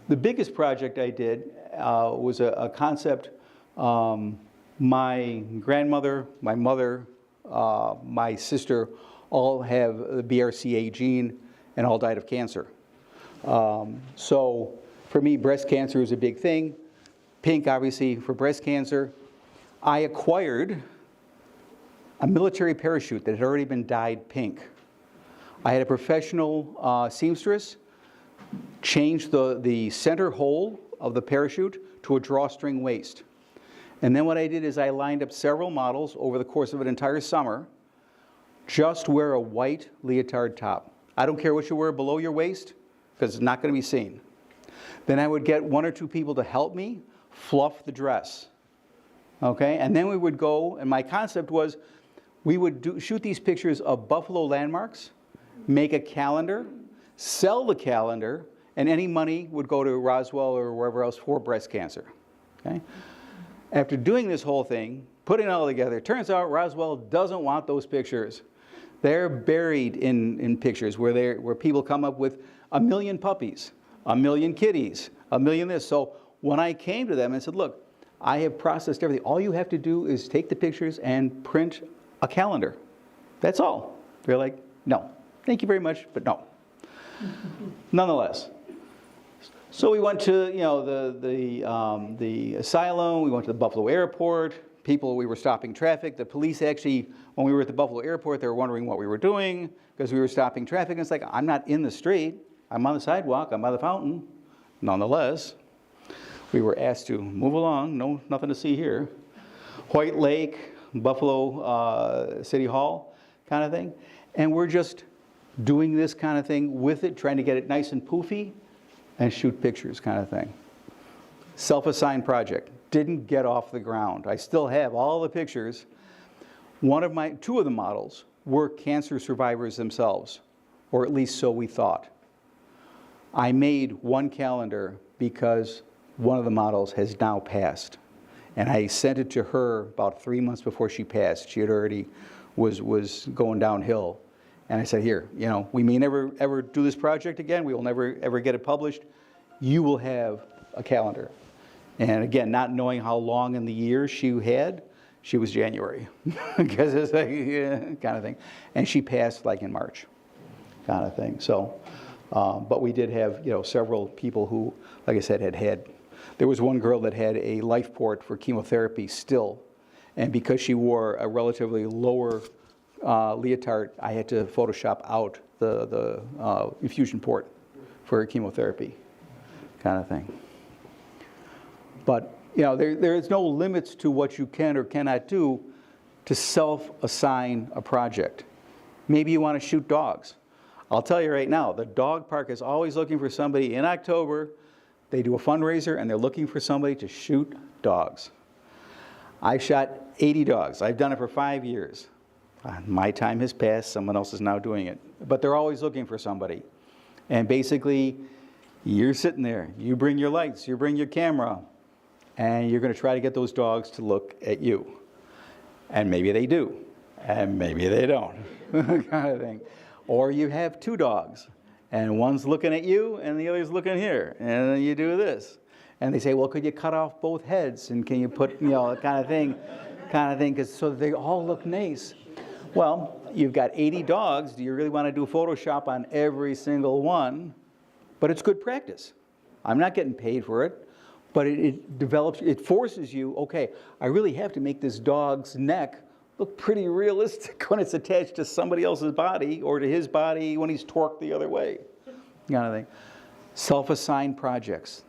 The biggest project I did was a concept. My grandmother, my mother, my sister all have the BRCA gene and all died of cancer. So for me, breast cancer is a big thing. Pink, obviously, for breast cancer. I acquired a military parachute that had already been dyed pink. I had a professional seamstress change the center hole of the parachute to a drawstring waist. And then what I did is I lined up several models over the course of an entire summer. Just wear a white leotard top. I don't care what you wear below your waist, because it's not going to be seen. Then I would get 1 or 2 people to help me fluff the dress. Okay, and then we would go, and my concept was, we would shoot these pictures of Buffalo landmarks, make a calendar, sell the calendar, and any money would go to Roswell or wherever else for breast cancer. Okay? After doing this whole thing, putting it all together, it turns out Roswell doesn't want those pictures. They're buried in pictures where people come up with 1 million puppies, 1 million kitties, 1 million this. So when I came to them and said, look, I have processed everything. All you have to do is take the pictures and print a calendar. That's all. They're like, no, thank you very much, but no. Nonetheless. So we went to, you know, the asylum. We went to the Buffalo airport. We were stopping traffic. The police actually, when we were at the Buffalo airport, they were wondering what we were doing because we were stopping traffic. And it's like, I'm not in the street. I'm on the sidewalk. I'm by the fountain. Nonetheless, we were asked to move along. No, nothing to see here. White Lake, Buffalo City Hall kind of thing. And we're just doing this kind of thing with it, trying to get it nice and poofy and shoot pictures kind of thing. Self-assigned project. Didn't get off the ground. I still have all the pictures. 2 of the models were cancer survivors themselves, or at least so we thought. I made 1 calendar because one of the models has now passed. And I sent it to her about 3 months before she passed. She had already was going downhill. And I said, here, you know, we may never ever do this project again. We will never ever get it published. You will have a calendar. And again, not knowing how long in the year she was January, because it's like, yeah, kind of thing. And she passed like in March, kind of thing. So, but we did have, you know, several people who, like I said, there was one girl that had a life port for chemotherapy still. And because she wore a relatively lower leotard, I had to Photoshop out the infusion port for her chemotherapy, kind of thing. But, you know, there is no limits to what you can or cannot do to self-assign a project. Maybe you want to shoot dogs. I'll tell you right now, the dog park is always looking for somebody in October. They do a fundraiser and they're looking for somebody to shoot dogs. I shot 80 dogs. I've done it for 5 years. My time has passed. Someone else is now doing it. But they're always looking for somebody. And basically, you're sitting there. You bring your lights. You bring your camera. And you're going to try to get those dogs to look at you. And maybe they do. And maybe they don't, kind of thing. Or you have 2 dogs. And one's looking at you, and the other's looking here. And then you do this. And they say, well, could you cut off both heads? And can you put, you know, kind of thing, because so they all look nice. Well, you've got 80 dogs. Do you really want to do Photoshop on every single one? But it's good practice. I'm not getting paid for it. But it forces you, okay, I really have to make this dog's neck look pretty realistic when it's attached to somebody else's body or to his body when he's torqued the other way, kind of thing. Self-assigned projects,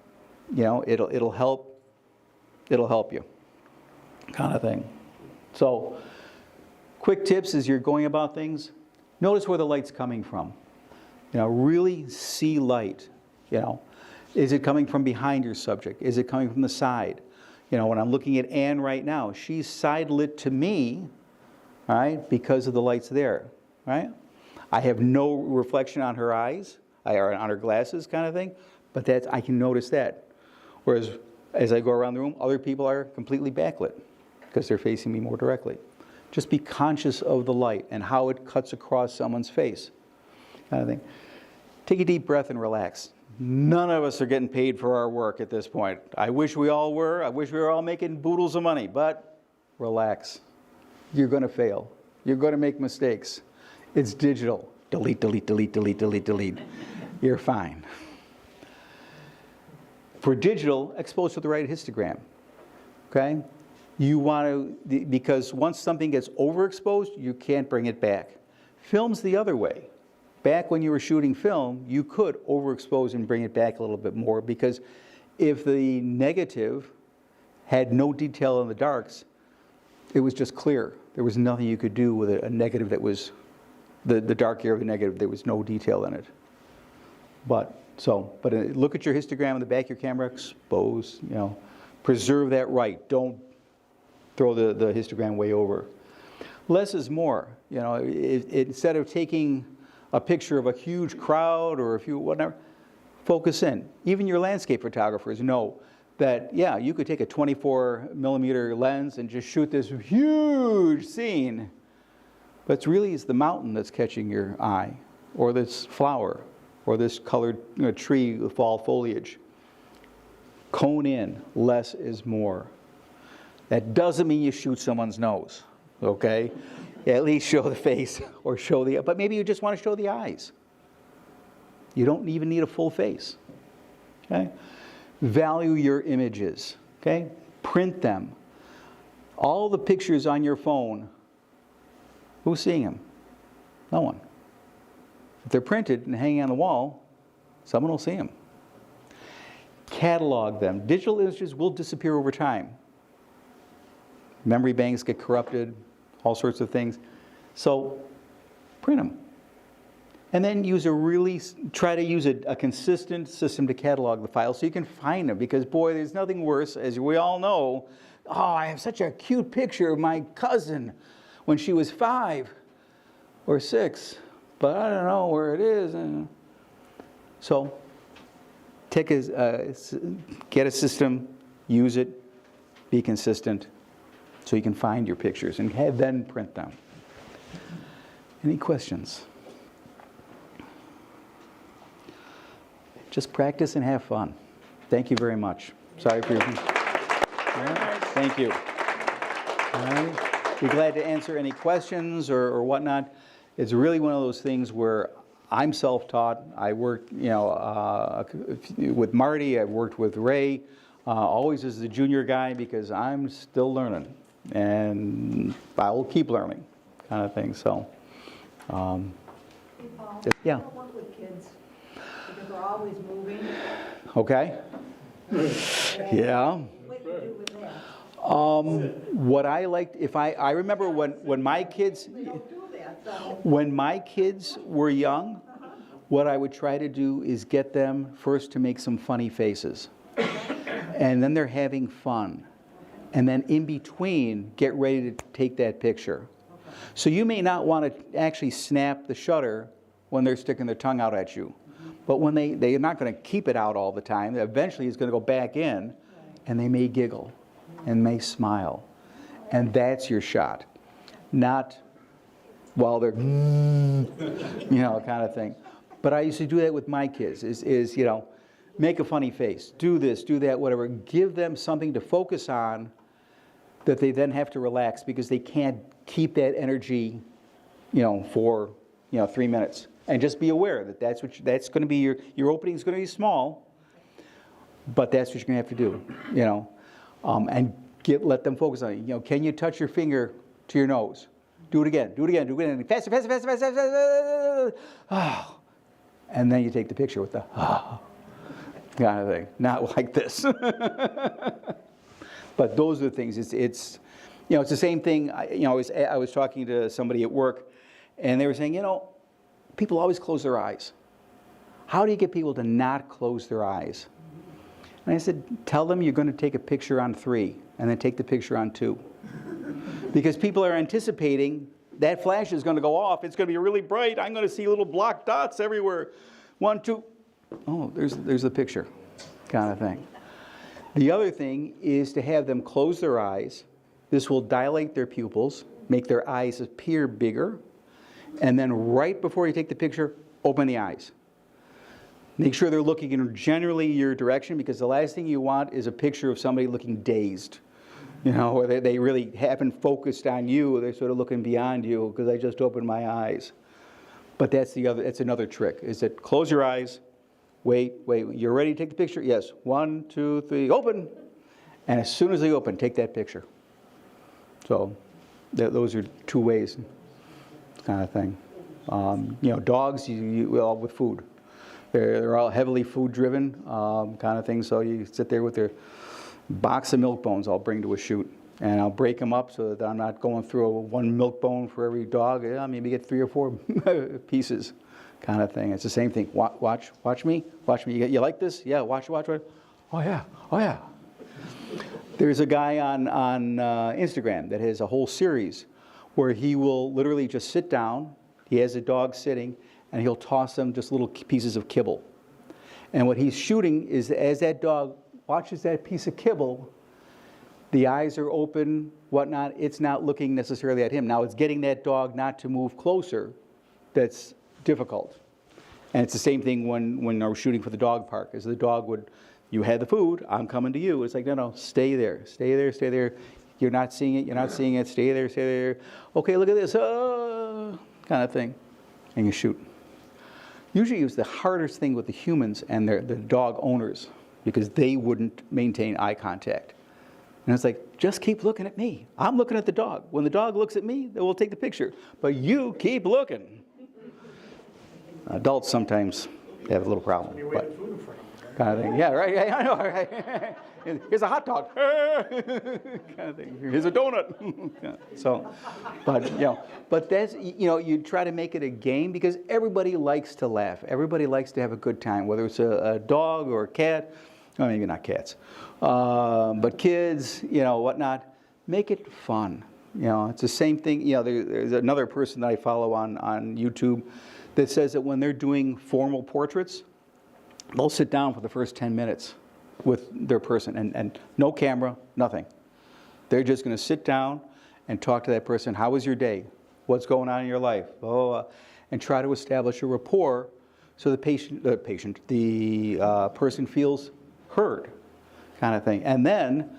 you know, it'll help you, kind of thing. So, quick tips as you're going about things. Notice where the light's coming from. You know, really see light, you know. Is it coming from behind your subject? Is it coming from the side? You know, when I'm looking at Anne right now, she's side lit to me, right, because of the lights there, right? I have no reflection on her eyes, or on her glasses kind of thing, but I can notice that. Whereas as I go around the room, other people are completely backlit because they're facing me more directly. Just be conscious of the light and how it cuts across someone's face, kind of thing. Take a deep breath and relax. None of us are getting paid for our work at this point. I wish we all were. I wish we were all making boodles of money, but relax. You're going to fail. You're going to make mistakes. It's digital. Delete, delete, delete, delete, delete, delete. You're fine. For digital, expose to the right histogram. Okay? You want to, because once something gets overexposed, you can't bring it back. Film's the other way. Back when you were shooting film, you could overexpose and bring it back a little bit more, because if the negative had no detail in the darks. It was just clear. There was nothing you could do with a negative that was, the dark area of the negative, there was no detail in it. But look at your histogram in the back of your camera, expose, preserve that right. Don't throw the histogram way over. Less is more. Instead of taking a picture of a huge crowd or a few whatever, focus in. Even your landscape photographers know that, yeah, you could take a 24mm lens and just shoot this huge scene, but it's really the mountain that's catching your eye, or this flower, or this colored tree with fall foliage. Cone in. Less is more. That doesn't mean you shoot someone's nose, okay? At least show the face or show but maybe you just want to show the eyes. You don't even need a full face, okay? Value your images, okay? Print them. All the pictures on your phone, who's seeing them? No one. If they're printed and hanging on the wall, someone will see them. Catalog them. Digital images will disappear over time. Memory banks get corrupted, all sorts of things. So print them. And then try to use a consistent system to catalog the files so you can find them. Because boy, there's nothing worse, as we all know. Oh, I have such a cute picture of my cousin when she was 5 or 6, but I don't know where it is. So get a system, use it, be consistent, so you can find your pictures and then print them. Any questions? Just practice and have fun. Thank you very much. Sorry for your... Right. Thank you. All right. Be glad to answer any questions or whatnot. It's really one of those things where I'm self-taught. I work, with Marty. I've worked with Ray, always as the junior guy because I'm still learning, and I will keep learning, kind of thing. So, yeah. Work with kids because they're always moving. Okay. Yeah. What do you do with that? What I liked, I remember when my kids, when my kids were young, what I would try to do is get them first to make some funny faces. And then they're having fun. And then in between, get ready to take that picture. So you may not want to actually snap the shutter when they're sticking their tongue out at you. But when they're not going to keep it out all the time. Eventually it's going to go back in, and they may giggle and may smile. And that's your shot. Not while they're, kind of thing. But I used to do that with my kids, is make a funny face, do this, do that, whatever. Give them something to focus on that they then have to relax because they can't keep that energy, for, 3 minutes. And just be aware that that's going to be your opening is going to be small, but that's what you're going to have to do, and let them focus on it. Can you touch your finger to your nose? Do it again, faster, faster, faster, faster, faster. Oh. And then you take the picture with the kind of thing, not like this. But those are the things. It's the same thing. I was talking to somebody at work, and they were saying, people always close their eyes. How do you get people to not close their eyes? And I said, tell them you're going to take a picture on 3, and then take the picture on 2. Because people are anticipating that flash is going to go off. It's going to be really bright. I'm going to see little block dots everywhere. 1, 2. Oh, there's the picture, kind of thing. The other thing is to have them close their eyes. This will dilate their pupils, make their eyes appear bigger. And then right before you take the picture, open the eyes. Make sure they're looking in generally your direction, because the last thing you want is a picture of somebody looking dazed. Where they really haven't focused on you. They're sort of looking beyond you because I just opened my eyes. But that's another trick, is that close your eyes, wait, you're ready to take the picture? Yes, 1, 2, 3, open. And as soon as they open, take that picture. So those are 2 ways, kind of thing. Dogs, with food. They're all heavily food driven, kind of thing. So you sit there with Box of milk bones I'll bring to a shoot. And I'll break them up so that I'm not going through one milk bone for every dog. Yeah, maybe get 3 or 4 pieces kind of thing. It's the same thing. Watch me. You like this? Yeah, watch. Oh yeah. There's a guy on Instagram that has a whole series where he will literally just sit down. He has a dog sitting, and he'll toss them just little pieces of kibble. And what he's shooting is as that dog watches that piece of kibble, the eyes are open, whatnot. It's not looking necessarily at him. Now it's getting that dog not to move closer that's difficult. And it's the same thing when I was shooting for the dog park. As the dog would, you had the food, I'm coming to you. It's like, no, stay there. You're not seeing it, stay there. Okay, look at this, kind of thing. And you shoot. Usually it was the hardest thing with the humans and the dog owners because they wouldn't maintain eye contact. And it's like, just keep looking at me. I'm looking at the dog. When the dog looks at me, then we'll take the picture. But you keep looking. Adults sometimes have a little problem. But kind of thing. Yeah, right. Yeah, I know. Right? Here's a hot dog. Kind of thing. Here's a donut. So, but that's, you try to make it a game because everybody likes to laugh. Everybody likes to have a good time, whether it's a dog or a cat. Well, maybe not cats, but kids, whatnot. Make it fun. It's the same thing. There's another person that I follow on YouTube that says that when they're doing formal portraits, they'll sit down for the first 10 minutes with their person and no camera, nothing. They're just going to sit down and talk to that person. How was your day? What's going on in your life? And try to establish a rapport so the person feels heard, kind of thing. And then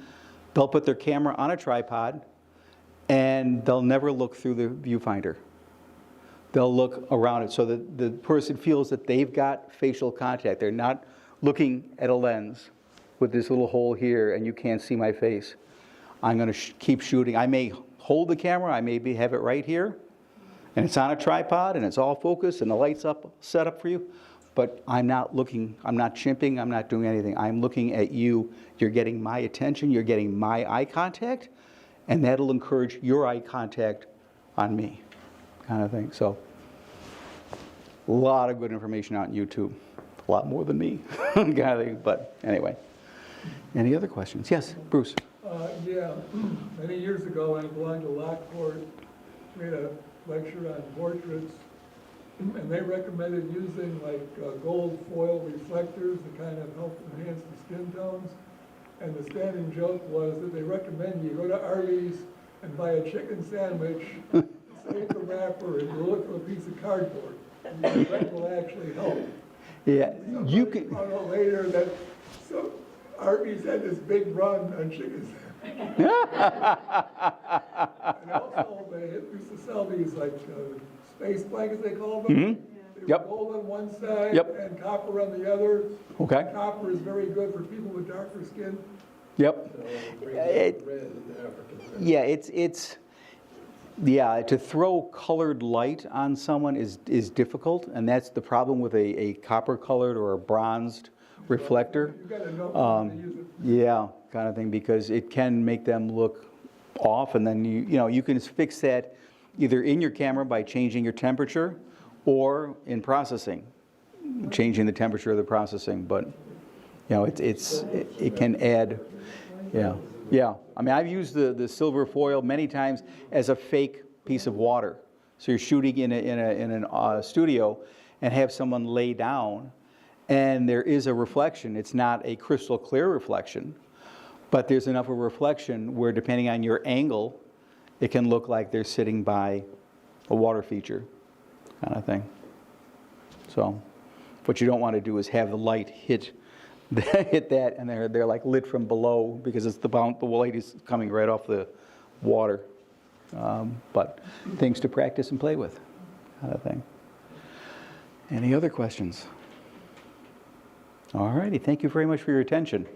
they'll put their camera on a tripod and they'll never look through the viewfinder. They'll look around it so that the person feels that they've got facial contact. They're not looking at a lens with this little hole here and you can't see my face. I'm going to keep shooting. I may hold the camera, I may have it right here, and it's on a tripod and it's all focused and the light's set up for you. But I'm not looking, I'm not chimping, I'm not doing anything. I'm looking at you. You're getting my attention, you're getting my eye contact, and that'll encourage your eye contact on me, kind of thing. So, a lot of good information out on YouTube. A lot more than me, kind of thing. But anyway, any other questions? Yes, Bruce. Yeah, many years ago I belonged to Lockport, made a lecture on portraits. And they recommended using gold foil reflectors to kind of help enhance the skin tones. And the standing joke was that they recommend you go to Arby's and buy a chicken sandwich, save the wrapper, and you look for a piece of cardboard. And that will actually help. Yeah, you can. Found out later that Arby's had this big run on chicken sandwiches. And also they used to sell these space blankets, they call them. Mm-hmm. They were gold on one side and copper on the other. Okay. Copper is very good for people with darker skin. Yep. To throw colored light on someone is difficult, and that's the problem with a copper colored or a bronzed reflector. You gotta know how to use it. Yeah, kind of thing, because it can make them look off, and then you can fix that either in your camera by changing your temperature or in processing, changing the temperature of the processing. But it can add, yeah. I mean, I've used the silver foil many times as a fake piece of water. So you're shooting in a studio and have someone lay down, and there is a reflection. It's not a crystal clear reflection, but there's enough of a reflection where, depending on your angle, it can look like they're sitting by a water feature, kind of thing. So, what you don't want to do is have the light hit that, and they're like lit from below because it's the light is coming right off the water. But things to practice and play with, kind of thing. Any other questions? All righty. Thank you very much for your attention.